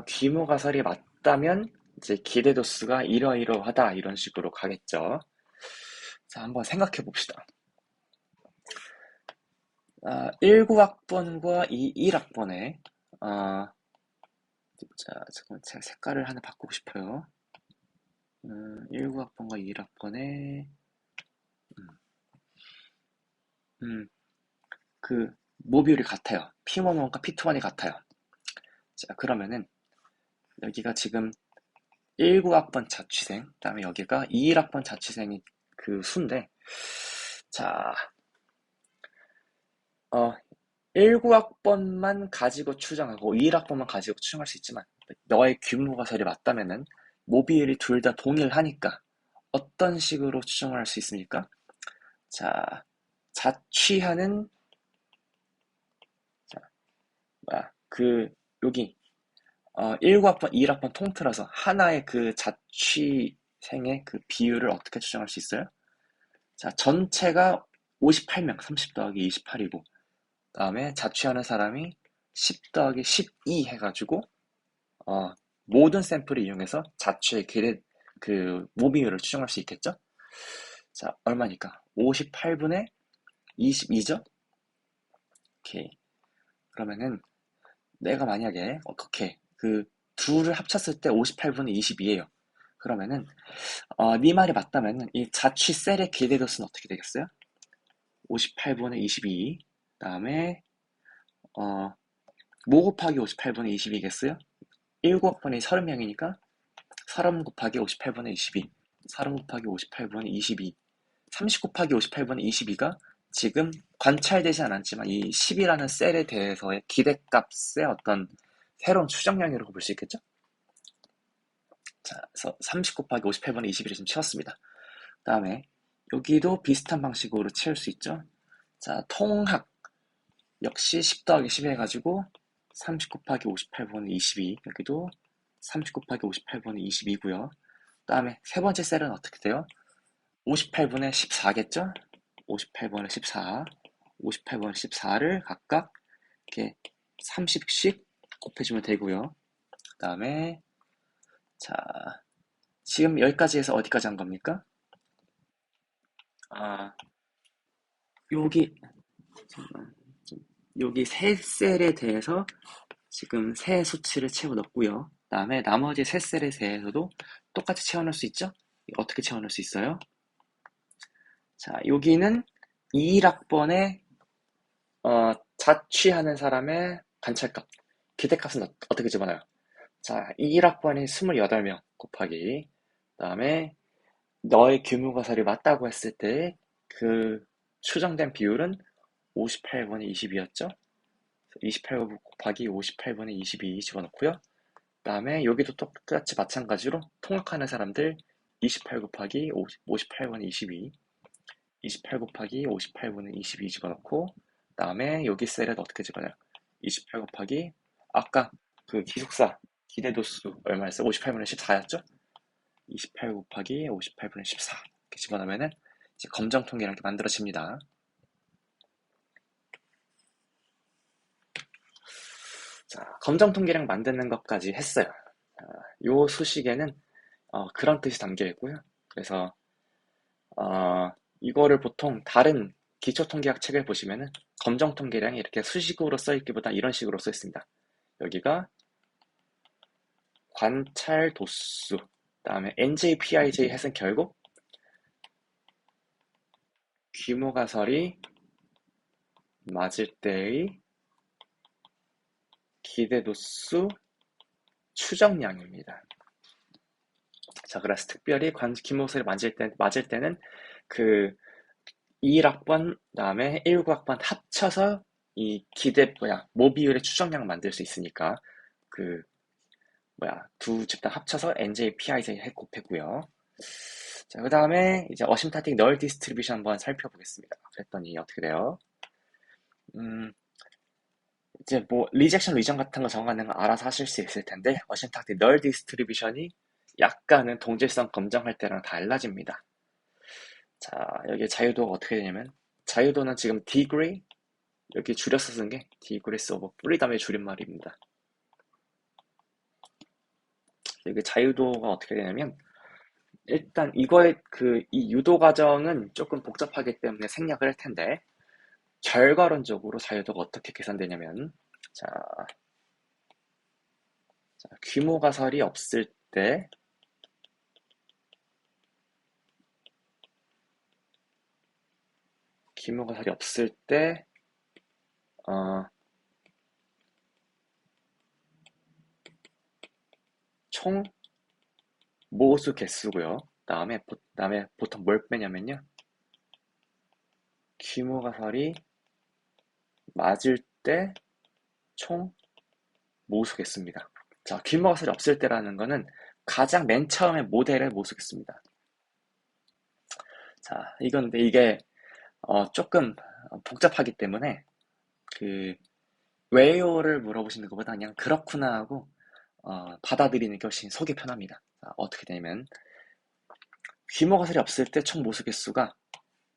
규모 가설이 맞다면 이제 기대 도수가 이러이러하다 이런 식으로 가겠죠. 자, 한번 생각해 봅시다. 19학번과 21학번에 자, 잠깐 제가 색깔을 하나 바꾸고 싶어요. 19학번과 21학번에 그 모듈이 같아요. P11과 P21이 같아요. 자, 그러면은 여기가 지금 19학번 자취생, 그다음에 여기가 21학번 자취생이 그 수인데, 자, 19학번만 가지고 추정하고 21학번만 가지고 추정할 수 있지만 너의 규모가설이 맞다면은 모비일이 둘 다 동일하니까 어떤 식으로 추정을 할 수 있습니까? 자, 자취하는 자, 여기 19학번, 21학번 통틀어서 하나의 그 자취생의 그 비율을 어떻게 추정할 수 있어요? 자, 전체가 58명, 30 더하기 28이고 그다음에 자취하는 사람이 10 더하기 12 해가지고 어, 모든 샘플을 이용해서 자취의 그 모비율을 추정할 수 있겠죠? 자, 얼마니까? 58분의 22죠? 오케이. 그러면은 내가 만약에 어떻게 그 둘을 합쳤을 때 58분의 22예요. 그러면은 네 말이 맞다면은 이 자취 셀의 기대도수는 어떻게 되겠어요? 58분의 22 그다음에 어, 뭐 곱하기 58분의 22겠어요? 19학번이 30명이니까 30 곱하기 58분의 22 30 곱하기 58분의 22 30 곱하기 58분의 22가 지금 관찰되지 않았지만 이 10이라는 셀에 대해서의 기대값의 어떤 새로운 추정량이라고 볼 수 있겠죠? 자, 그래서 30 곱하기 58분의 21을 지금 채웠습니다. 그 다음에 여기도 비슷한 방식으로 채울 수 있죠? 자, 통합 역시 10 더하기 10 해가지고 30 곱하기 58분의 22 여기도 30 곱하기 58분의 22고요. 그 다음에 세 번째 셀은 어떻게 돼요? 58분의 14겠죠? 58분의 14, 58분의 14를 각각 이렇게 30씩 곱해주면 되고요. 그 다음에 자, 지금 여기까지 해서 어디까지 한 겁니까? 아, 여기 잠깐만. 여기 세 셀에 대해서 지금 세 수치를 채워 넣었고요. 그 다음에 나머지 세 셀에 대해서도 똑같이 채워 넣을 수 있죠? 어떻게 채워 넣을 수 있어요? 자, 여기는 21학번에 자취하는 사람의 관찰값, 기대값은 어떻게 집어넣어요? 자, 21학번이 28명 곱하기, 그 다음에 너의 규모가설이 맞다고 했을 때 그 추정된 비율은 58분의 22였죠? 28 곱하기 58분의 22 집어넣고요. 그 다음에 여기도 똑같이 마찬가지로 통합하는 사람들 28 곱하기 58분의 22 28 곱하기 58분의 22 집어넣고 그 다음에 여기 셀에도 어떻게 집어넣어요? 28 곱하기 아까 그 기숙사 기대도수 얼마였어? 58분의 14였죠? 28 곱하기 58분의 14 이렇게 집어넣으면은 이제 검정통계랑 이렇게 만들어집니다. 자, 검정통계랑 만드는 것까지 했어요. 요 수식에는 그런 뜻이 담겨 있고요. 그래서 어, 이거를 보통 다른 기초통계학 책을 보시면은 검정통계량이 이렇게 수식으로 써 있기보다 이런 식으로 써 있습니다. 여기가 관찰 도수, 그다음에 NJPIJ 해서 결국 규모가설이 맞을 때의 기대도수 추정량입니다. 자, 그래서 특별히 규모가설이 맞을 때는 그 21학번, 그다음에 19학번 합쳐서 이 모비율의 추정량 만들 수 있으니까 그 두 집단 합쳐서 NJ, PIJ 곱했고요. 자, 그 다음에 이제 어심타틱 널 디스트리뷰션 한번 살펴보겠습니다. 그랬더니 어떻게 돼요? 이제 뭐 리젝션 리전 같은 거 정하는 거 알아서 하실 수 있을 텐데 어심타틱 널 디스트리뷰션이 약간은 동질성 검정할 때랑 달라집니다. 자, 여기 자유도가 어떻게 되냐면 자유도는 지금 degree 여기 줄여서 쓴 게 degrees of freedom의 줄임말입니다. 여기 자유도가 어떻게 되냐면 일단 이거의 이 유도 과정은 조금 복잡하기 때문에 생략을 할 텐데 결과론적으로 자유도가 어떻게 계산되냐면 자, 규모가설이 없을 때 규모가설이 없을 때 총 모수 개수고요. 다음에 보통 뭘 빼냐면요. 규모가설이 맞을 때 총 모수 개수입니다. 자, 규모가설이 없을 때라는 거는 가장 맨 처음에 모델의 모수 개수입니다. 자, 근데 이게 조금 복잡하기 때문에 그 왜요를 물어보시는 것보다 그냥 그렇구나 하고 받아들이는 게 훨씬 속이 편합니다. 자, 어떻게 되냐면 규모가설이 없을 때 총 모수 개수가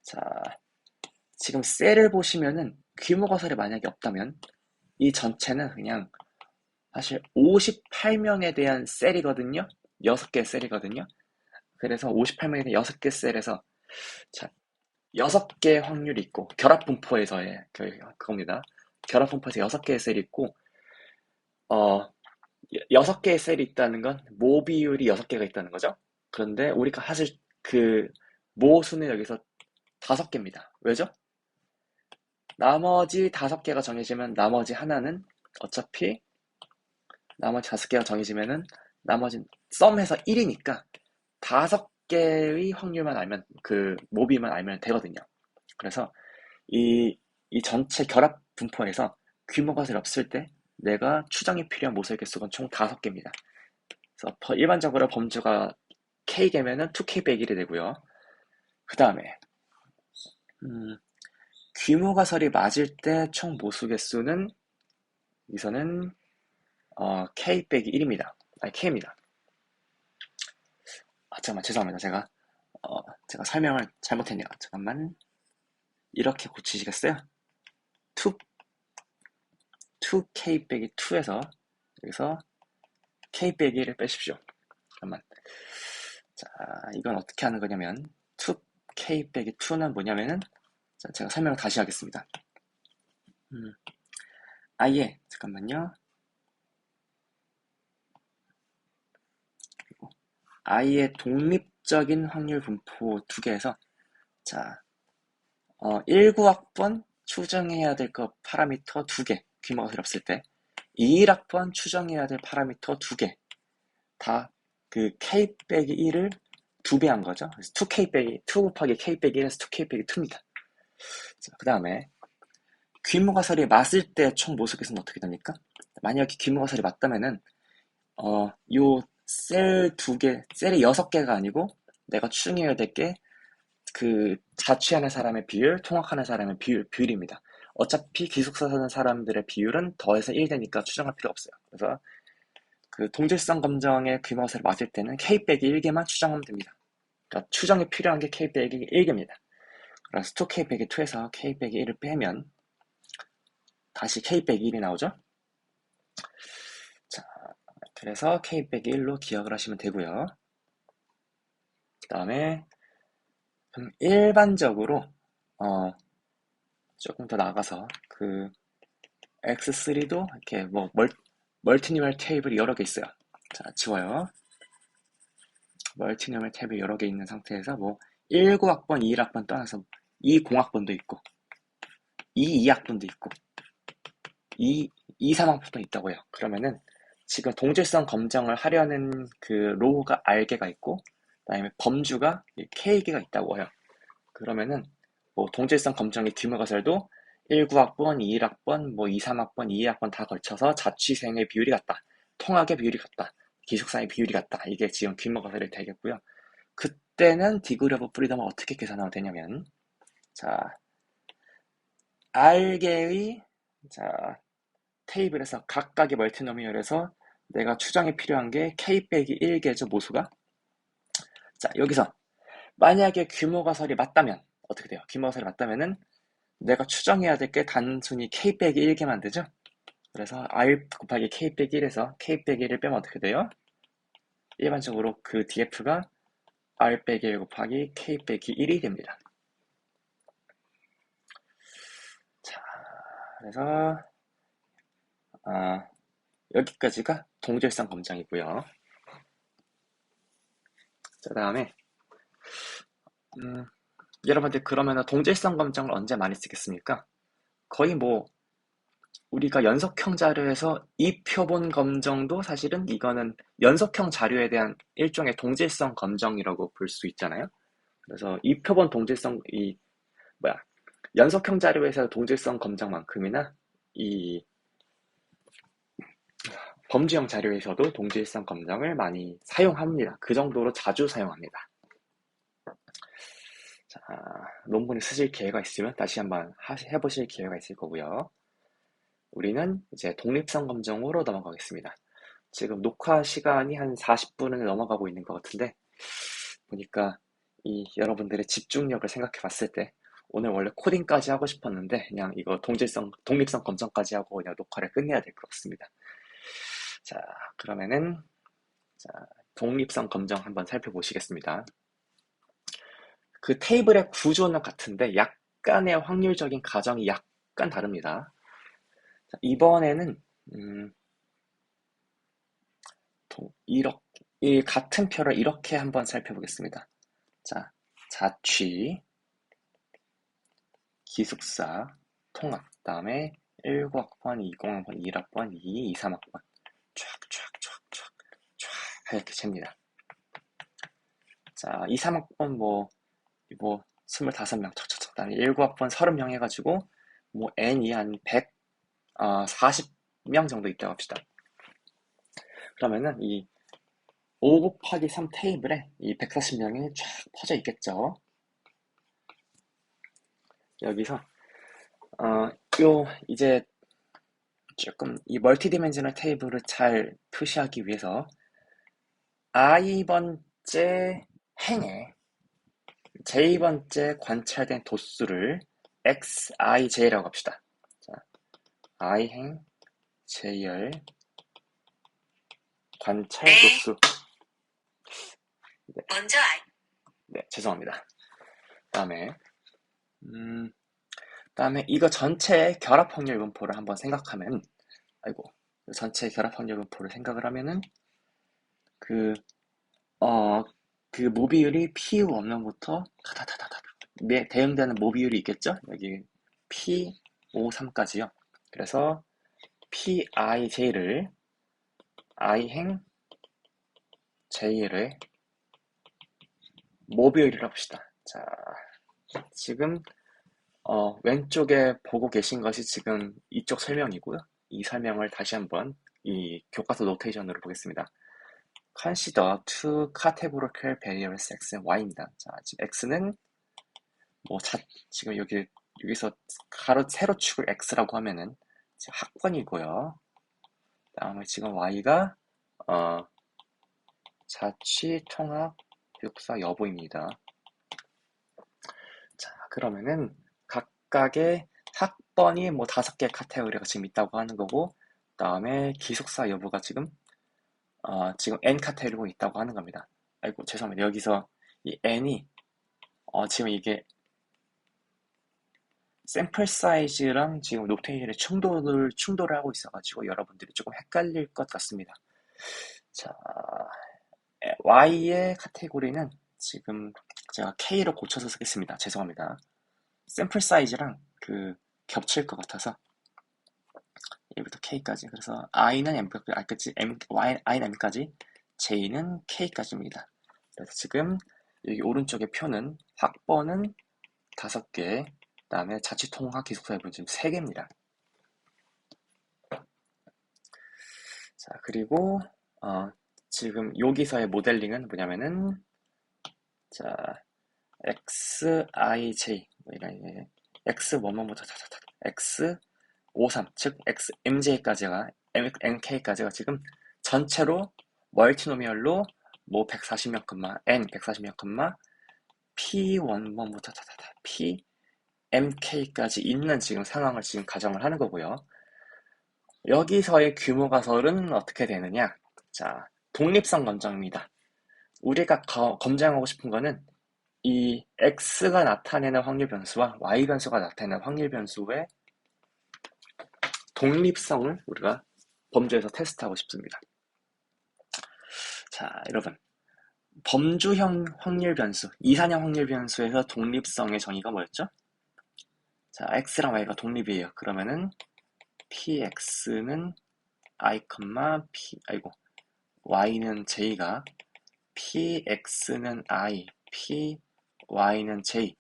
자, 지금 셀을 보시면은 규모가설이 만약에 없다면 이 전체는 그냥 사실 58명에 대한 셀이거든요. 6개의 셀이거든요. 그래서 58명에 대한 6개 셀에서 자, 6개의 확률이 있고 결합 분포에서의 그겁니다. 결합 분포에서 6개의 셀이 있고 6개의 셀이 있다는 건 모 비율이 6개가 있다는 거죠. 그런데 우리가 사실 그 모수는 여기서 5개입니다. 왜죠? 나머지 5개가 정해지면 나머지 하나는 어차피 나머지 5개가 정해지면은 나머지 썸해서 1이니까 5개의 확률만 알면 그 모비만 알면 되거든요. 그래서 이 전체 결합 분포에서 규모가 제일 없을 때 내가 추정이 필요한 모서리 개수는 총 5개입니다. 그래서 일반적으로 범주가 K개면은 2K 빼기 1이 되고요. 그 다음에 규모가설이 맞을 때 총 모수 개수는 여기서는 K 빼기 1입니다. 아니 K입니다. 잠깐만 죄송합니다. 제가 설명을 잘못했네요. 잠깐만 이렇게 고치시겠어요? 2K 빼기 2에서 여기서 K 빼기 1을 빼십시오. 잠깐만. 자, 이건 어떻게 하는 거냐면 2K 빼기 2는 뭐냐면은 자, 제가 설명을 다시 하겠습니다. 아예 잠깐만요. 아예 독립적인 확률 분포 두 개에서 자, 19학번 추정해야 될 거 파라미터 두 개, 규모가 없을 때 21학번 추정해야 될 파라미터 두 개, 다 그 K 빼기 1을 2배 한 거죠. 그래서 2K 빼기 2 곱하기 K 빼기 1에서 2K 빼기 2입니다. 자, 그 다음에 규모가설이 맞을 때 총 모수개수는 어떻게 됩니까? 만약에 규모가설이 맞다면은 요 셀 두 개, 셀이 6개가 아니고 내가 추정해야 될 게 그 자취하는 사람의 비율, 통학하는 사람의 비율입니다. 어차피 기숙사 사는 사람들의 비율은 더해서 1 되니까 추정할 필요 없어요. 그래서 그 동질성 검정의 규모가설이 맞을 때는 K 빼기 1개만 추정하면 됩니다. 그러니까 추정이 필요한 게 K 빼기 1개입니다. 그래서 2K 빼기 2에서 K 빼기 1을 빼면 다시 K 빼기 1이 나오죠. 자, 그래서 K 빼기 1로 기억을 하시면 되고요. 그 다음에 일반적으로 조금 더 나가서 그 X3도 이렇게 뭐 멀티뉴멀 테이블이 여러 개 있어요. 자, 지워요. 멀티뉴멀 테이블이 여러 개 있는 상태에서 뭐 19학번, 21학번 떠나서 20학번도 있고 22학번도 있고 23학번도 있다고요. 그러면은 지금 동질성 검정을 하려는 그 로우가 R개가 있고 그다음에 범주가 K개가 있다고 해요. 그러면은 뭐 동질성 검정의 규모가설도 19학번, 21학번, 뭐 23학번, 22학번 다 걸쳐서 자취생의 비율이 같다. 통학의 비율이 같다. 기숙사의 비율이 같다. 이게 지금 규모가설이 되겠고요. 그때는 디그리 오브 프리덤을 어떻게 계산하면 되냐면 자, R개의 자, 테이블에서 각각의 멀티노미널에서 내가 추정이 필요한 게 K 빼기 1개죠, 모수가. 자, 여기서 만약에 규모가설이 맞다면 어떻게 돼요? 규모가설이 맞다면은 내가 추정해야 될 게 단순히 K 빼기 1개만 되죠? 그래서 R 곱하기 K 빼기 1에서 K 빼기 1을 빼면 어떻게 돼요? 일반적으로 그 DF가 R 빼기 1 곱하기 K 빼기 1이 됩니다. 자, 그래서 여기까지가 동질성 검정이고요. 그 다음에 여러분들 그러면 동질성 검정을 언제 많이 쓰겠습니까? 거의 뭐 우리가 연속형 자료에서 이 표본 검정도 사실은 이거는 연속형 자료에 대한 일종의 동질성 검정이라고 볼 수 있잖아요. 그래서 이 표본 동질성 뭐야 연속형 자료에서 동질성 검정만큼이나 이 범주형 자료에서도 동질성 검정을 많이 사용합니다. 그 정도로 자주 사용합니다. 자, 논문을 쓰실 기회가 있으면 다시 한번 해보실 기회가 있을 거고요. 우리는 이제 독립성 검정으로 넘어가겠습니다. 지금 녹화 시간이 한 40분을 넘어가고 있는 것 같은데 보니까 이 여러분들의 집중력을 생각해 봤을 때 오늘 원래 코딩까지 하고 싶었는데 그냥 이거 독립성 검정까지 하고 그냥 녹화를 끝내야 될 것 같습니다. 자, 그러면은 자, 독립성 검정 한번 살펴보시겠습니다. 그 테이블의 구조는 같은데 약간의 확률적인 가정이 약간 다릅니다. 자, 이번에는 이 같은 표를 이렇게 한번 살펴보겠습니다. 자, 자취, 기숙사, 통합, 다음에 19학번, 20학번, 21학번, 22, 23학번 쫙쫙쫙쫙 쫙 이렇게 잽니다. 자, 23학번 뭐 25명 척척척 다음에 19학번 30명 해가지고 뭐 n이 한 140명 정도 있다고 합시다. 그러면은 이 5 곱하기 3 테이블에 이 140명이 쫙 퍼져 있겠죠. 여기서 이제 조금 이 멀티디멘셔널 테이블을 잘 표시하기 위해서 i번째 행에 j번째 관찰된 도수를 xij라고 합시다. 자, i행 j열 관찰 도수. 네. 먼저 네, 죄송합니다. 다음에 이거 전체의 결합 확률 분포를 한번 생각하면 전체 결합 확률 분포를 생각을 하면은 그 모비율이 P5 없는부터 다다다다다 대응되는 모비율이 있겠죠? 여기 P53까지요. 그래서 PIJ를 I행 J를 모비율이라고 합시다. 자, 지금 왼쪽에 보고 계신 것이 지금 이쪽 설명이고요. 이 설명을 다시 한번 이 교과서 노테이션으로 보겠습니다. Consider two categorical variables x and y입니다. 자, 지금 x는 지금 여기서 세로축을 x라고 하면은 지금 학번이고요. 다음에 지금 y가 자취, 통학, 기숙사 여부입니다. 자, 그러면은 각각의 학번이 5개 카테고리가 지금 있다고 하는 거고, 다음에 기숙사 여부가 지금 n 카테고리가 있다고 하는 겁니다. 아이고, 죄송합니다. 여기서 이 n이 지금 이게 샘플 사이즈랑 지금 노테이션의 충돌을 하고 있어가지고 여러분들이 조금 헷갈릴 것 같습니다. 자, Y의 카테고리는 지금 제가 K로 고쳐서 쓰겠습니다. 죄송합니다. 샘플 사이즈랑 겹칠 것 같아서 A부터 K까지. 그래서 I는 M까지, I는 M까지, J는 K까지입니다. 그래서 지금 여기 오른쪽의 표는 학번은 5개, 그 다음에 자취통학 기숙사 여부는 지금 3개입니다. 자, 그리고 지금 여기서의 모델링은 뭐냐면은 자, xij x11부터 x53 즉 mk까지가 지금 전체로 멀티노미얼로 140명 n 140명 p11부터 pmk까지 있는 지금 상황을 지금 가정을 하는 거고요. 여기서의 규모가설은 어떻게 되느냐? 자, 독립성 검정입니다. 우리가 검증하고 싶은 거는 이 x가 나타내는 확률 변수와 y 변수가 나타내는 확률 변수의 독립성을 우리가 범주에서 테스트하고 싶습니다. 자, 여러분. 범주형 확률 변수, 이산형 확률 변수에서 독립성의 정의가 뭐였죠? 자, x랑 y가 독립이에요. 그러면은 px는 i, p, y는 j가 px는 i, py는 j,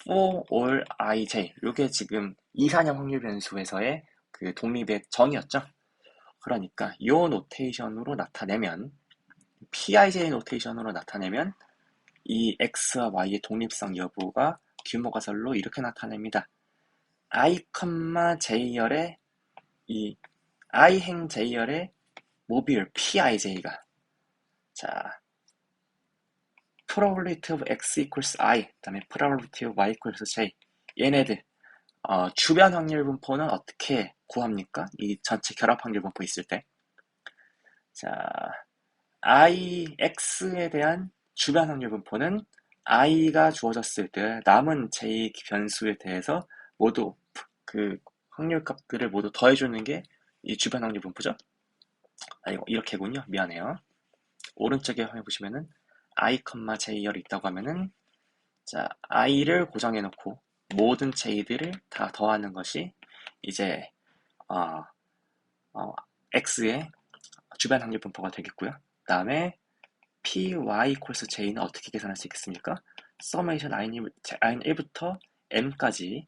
for all ij. 이게 지금 이산형 확률 변수에서의 그 독립의 정의였죠. 그러니까 이 노테이션으로 나타내면 pij 노테이션으로 나타내면 이 x와 y의 독립성 여부가 규모가설로 이렇게 나타냅니다. i, j열의 이 i행 j열의 모듈 pij가 자 probability of x equals i 그다음에 probability of y equals j 얘네들 주변 확률 분포는 어떻게 구합니까? 이 전체 결합 확률 분포 있을 때 자 x에 대한 주변 확률 분포는 i가 주어졌을 때 남은 j 변수에 대해서 모두 그 확률 값들을 모두 더해주는 게 이 주변 확률 분포죠. 이렇게군요. 미안해요. 오른쪽에 보시면은 i, j열이 있다고 하면은 자 i를 고정해 놓고 모든 j들을 다 더하는 것이 이제 x의 주변 확률 분포가 되겠고요. 그 다음에 py equals j는 어떻게 계산할 수 있겠습니까? summation i는 1부터 m까지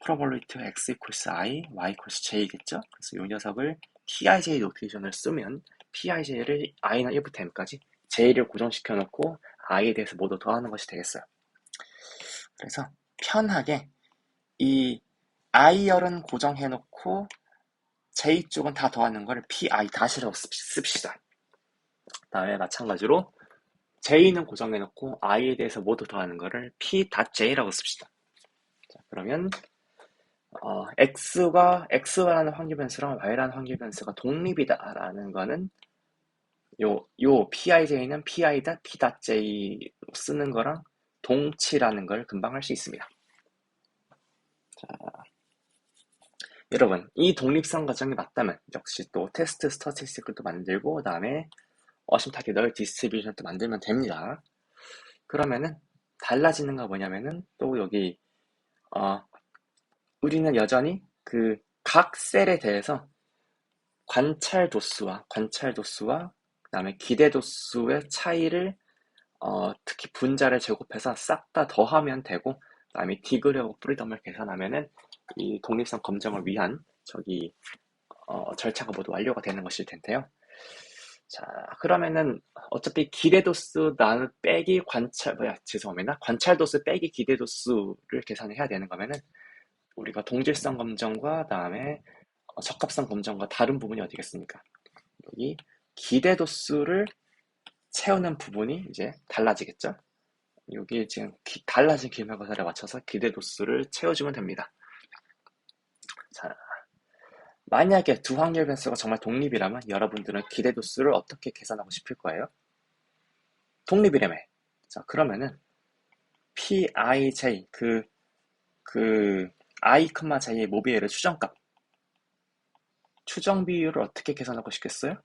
probability of x equals i, y equals j겠죠? 그래서 이 녀석을 pij 노테이션을 쓰면 pij를 i는 1부터 m까지 j를 고정시켜 놓고 i에 대해서 모두 더하는 것이 되겠어요. 그래서 편하게 이 i열은 고정해 놓고 j 쪽은 다 더하는 걸 pi 다시라고 씁시다. 다음에 마찬가지로 j는 고정해 놓고 i에 대해서 모두 더하는 거를 p.j라고 씁시다. 자, 그러면 x라는 확률 변수랑 y라는 확률 변수가 독립이다라는 거는 요 pij는 p.j 쓰는 거랑 동치라는 걸 금방 할 수 있습니다. 자, 여러분 이 독립성 과정이 맞다면 역시 또 테스트 스태티스틱도 만들고 그다음에 어심타게 널 디스트리뷰션도 만들면 됩니다. 그러면은 달라지는 거 뭐냐면은 또 여기 우리는 여전히 그 각 셀에 대해서 관찰 도수와 그다음에 기대 도수의 차이를 특히 분자를 제곱해서 싹 다 더하면 되고 그다음에 디그리하고 프리덤을 계산하면은 이 독립성 검정을 위한 절차가 모두 완료가 되는 것일 텐데요. 자, 그러면은 어차피 기대 도수 빼기 관찰 도수 빼기 기대 도수를 계산을 해야 되는 거면은 우리가 동질성 검정과 그다음에 적합성 검정과 다른 부분이 어디겠습니까? 여기 기대 도수를 채우는 부분이 이제 달라지겠죠? 여기 지금 달라진 기말고사를 맞춰서 기대 도수를 채워주면 됩니다. 자, 만약에 두 확률 변수가 정말 독립이라면 여러분들은 기대 도수를 어떻게 계산하고 싶을 거예요? 독립이라며. 자, 그러면은 pij i, j의 모비에르 추정값 추정 비율을 어떻게 계산하고 싶겠어요?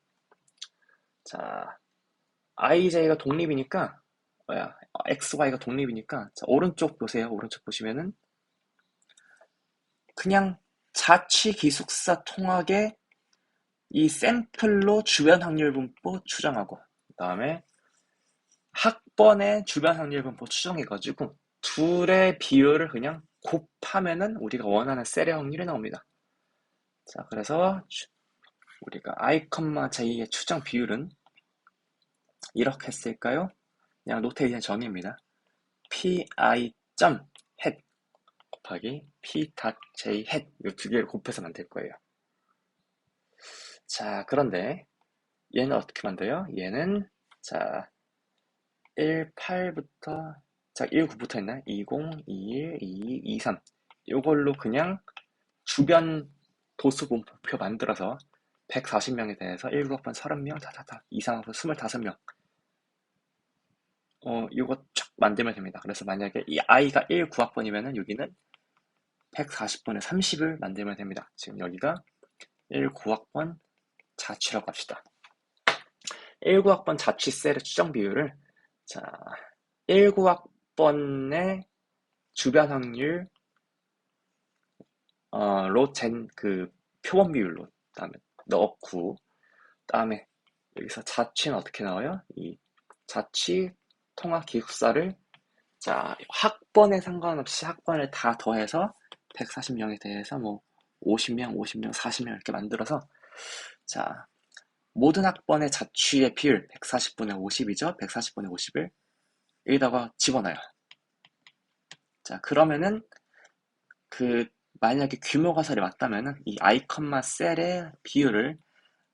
자, ij가 독립이니까 xy가 독립이니까 자, 오른쪽 보세요. 오른쪽 보시면은 그냥 자취 기숙사 통학의 이 샘플로 주변 확률 분포 추정하고 그다음에 학번의 주변 확률 분포 추정해가지고 둘의 비율을 그냥 곱하면은 우리가 원하는 셀의 확률이 나옵니다. 자, 그래서 우리가 i, j의 추정 비율은 이렇게 쓸까요? 그냥 노테이션 정의입니다. pi hat 곱하기 p.j hat 이 두 개를 곱해서 만들 거예요. 자, 그런데 얘는 어떻게 만들어요? 얘는 자 18부터 자 19부터 했나? 20, 21, 22, 23 이걸로 그냥 주변 도수 분포표 만들어서 140명에 대해서 1학번 30명, 2상학번 25명 이거 쫙 만들면 됩니다. 그래서 만약에 이 i가 1 9학번이면은 여기는 140분의 30을 만들면 됩니다. 지금 여기가 1 9학번 자취라고 합시다. 19학번 자취 셀의 추정 비율을, 자, 19학번의 주변 확률, 그 표본 비율로, 다음에 넣고, 다음에 여기서 자취는 어떻게 나와요? 이 자취 통합 기숙사를, 자, 학번에 상관없이 학번을 다 더해서 140명에 대해서 뭐 50명, 50명, 40명 이렇게 만들어서, 자, 모든 학번의 자취의 비율 140분의 50이죠. 140분의 50을 여기다가 집어넣어요. 자, 그러면은 그 만약에 규모 가설이 맞다면은 이 i, 셀의 비율을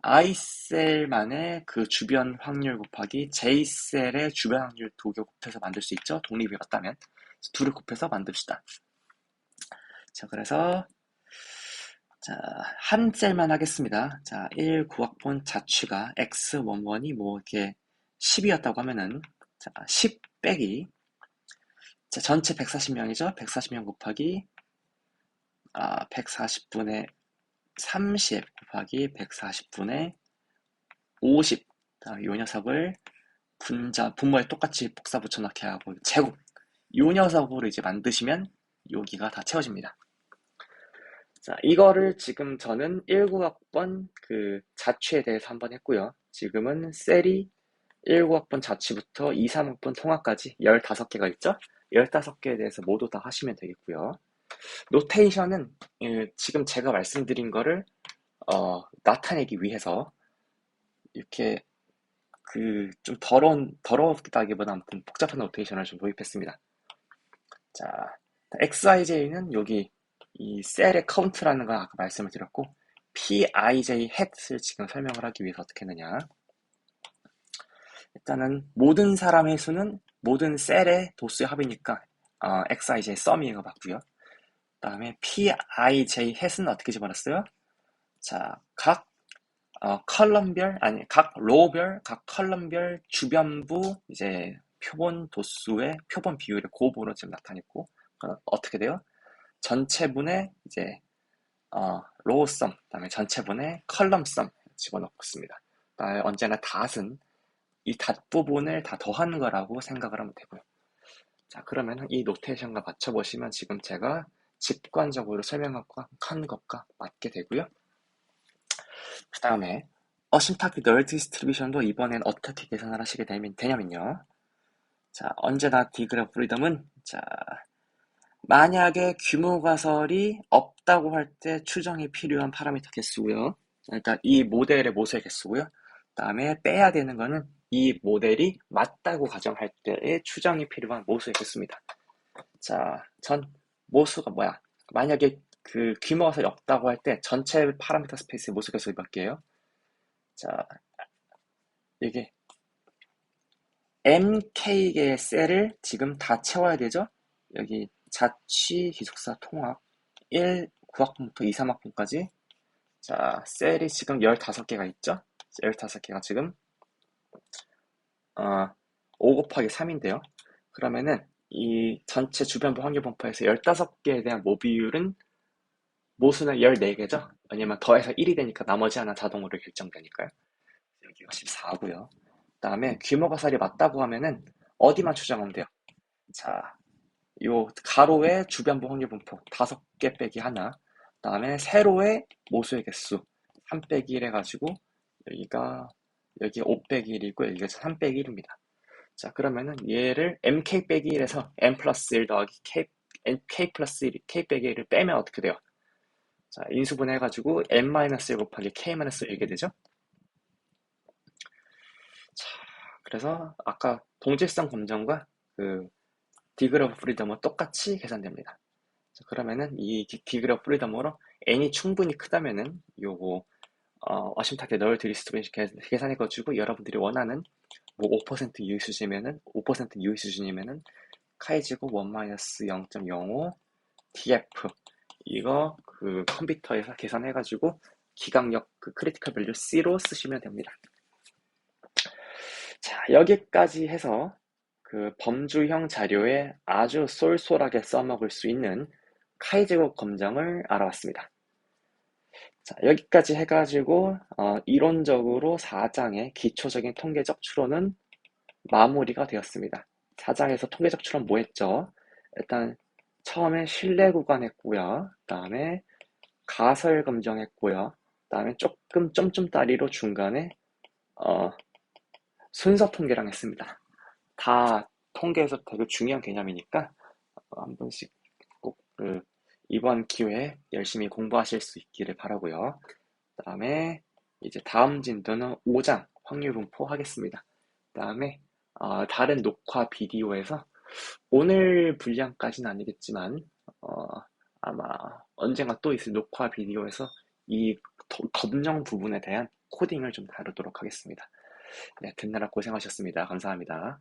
i 셀만의 그 주변 확률 곱하기 j 셀의 주변 확률 두 개 곱해서 만들 수 있죠. 독립이 맞다면 둘을 곱해서 만듭시다. 자, 그래서 자, 한 셀만 하겠습니다. 자, 19학번 자취가 x11이 뭐 이렇게 10이었다고 하면은, 자, 10 빼기, 자, 전체 140명이죠. 140명 곱하기 140분의 30 곱하기 140분의 50. 이 녀석을 분모에 똑같이 복사 붙여넣기 하고 제곱. 이 녀석으로 이제 만드시면 여기가 다 채워집니다. 자, 이거를 지금 저는 19학번 그 자취에 대해서 한번 했고요. 지금은 셀이 19학번 자취부터 2, 3학번 통합까지 15개가 있죠? 15개에 대해서 모두 다 하시면 되겠고요. 노테이션은 지금 제가 말씀드린 거를 나타내기 위해서 이렇게 그 좀 더럽다기보다 아무튼 복잡한 노테이션을 좀 도입했습니다. 자, xij는 여기 이 셀의 카운트라는 걸 아까 말씀을 드렸고, pij 햇을 지금 설명을 하기 위해서 어떻게 했느냐. 일단은 모든 사람의 수는 모든 셀의 도수의 합이니까 xij 썸이가 맞고요. 다음에 pij 햇은 어떻게 집어넣었어요? 자, 각 각 로우별, 각 컬럼별 주변부 이제 표본 도수의 표본 비율의 곱으로 지금 나타냈고, 어떻게 돼요? 전체분의 이제 로우 썸, 그다음에 전체분의 컬럼 썸 집어넣고 있습니다. 그다음에 언제나 닷은 이 닷 부분을 다 더하는 거라고 생각을 하면 되고요. 자, 그러면 이 노테이션과 맞춰보시면 지금 제가 직관적으로 설명한 것과 맞게 되고요. 그 다음에 어심타트 널 디스트리뷰션도 이번엔 어떻게 계산을 하시게 되냐면요. 자, 언제나 디그리 오브 프리덤은, 자, 만약에 규모 가설이 없다고 할 때 추정이 필요한 파라미터 개수고요. 그러니까 이 모델의 모수의 개수고요. 그다음에 빼야 되는 거는 이 모델이 맞다고 가정할 때의 추정이 필요한 모수의 개수입니다. 자, 모수가 뭐야? 만약에 그 규모 가설이 없다고 할 때 전체 파라미터 스페이스의 모수 개수가 몇 개예요? 자, 이게 mk개의 셀을 지금 다 채워야 되죠? 여기 자취 기숙사 통합 9학번부터 2, 3학번까지, 자, 셀이 지금 15개가 있죠? 15개가 지금 5 곱하기 3인데요. 그러면은 이 전체 주변부 확률 분포에서 15개에 대한 모비율은 모수는 14개죠? 왜냐면 더해서 1이 되니까 나머지 하나 자동으로 결정되니까요. 여기가 14고요. 그다음에 규모 가설이 맞다고 하면은 어디만 추정하면 돼요? 자, 요 가로의 주변부 확률 분포 5개 빼기 하나, 그다음에 세로의 모수의 개수 3 빼기 1 해가지고 여기 5 빼기 1이고 여기가 3 빼기 1입니다. 자, 그러면은 얘를 mk 빼기 1에서 m 플러스 1 더하기 k 플러스 1, k 빼기 1을 빼면 어떻게 돼요? 자, 인수분 해가지고 m 마이너스 1 곱하기 k 마이너스 1 이게 되죠? 자, 그래서 아까 동질성 검정과 그 디그리 오브 프리덤은 똑같이 계산됩니다. 자, 그러면은 이 디그리 오브 프리덤으로 n이 충분히 크다면은 요거 어심타트 널 디스트리뷰션 계산해가지고 여러분들이 원하는 뭐 5% 유의 수준이면은 5% 유의 수준이면은 카이지고 1-0.05 df 이거 그 컴퓨터에서 계산해가지고 기강력 그 크리티컬 밸류 C로 쓰시면 됩니다. 자, 여기까지 해서 그 범주형 자료에 아주 쏠쏠하게 써먹을 수 있는 카이제곱 검정을 알아봤습니다. 자, 여기까지 해가지고 이론적으로 4장의 기초적인 통계적 추론은 마무리가 되었습니다. 4장에서 통계적 추론 뭐 했죠? 일단 처음에 신뢰 구간했고요. 그 다음에 가설 검정했고요. 그 다음에 조금 점점다리로 중간에 어, 순서 통계랑 했습니다. 다 통계에서 되게 중요한 개념이니까 한 번씩 꼭 이번 기회에 열심히 공부하실 수 있기를 바라고요. 그 다음에 이제 다음 진도는 5장 확률분포 하겠습니다. 그 다음에 다른 녹화 비디오에서 오늘 분량까지는 아니겠지만 어, 아마 언젠가 또 있을 녹화 비디오에서 이 검정 부분에 대한 코딩을 좀 다루도록 하겠습니다. 네, 듣느라 고생하셨습니다. 감사합니다.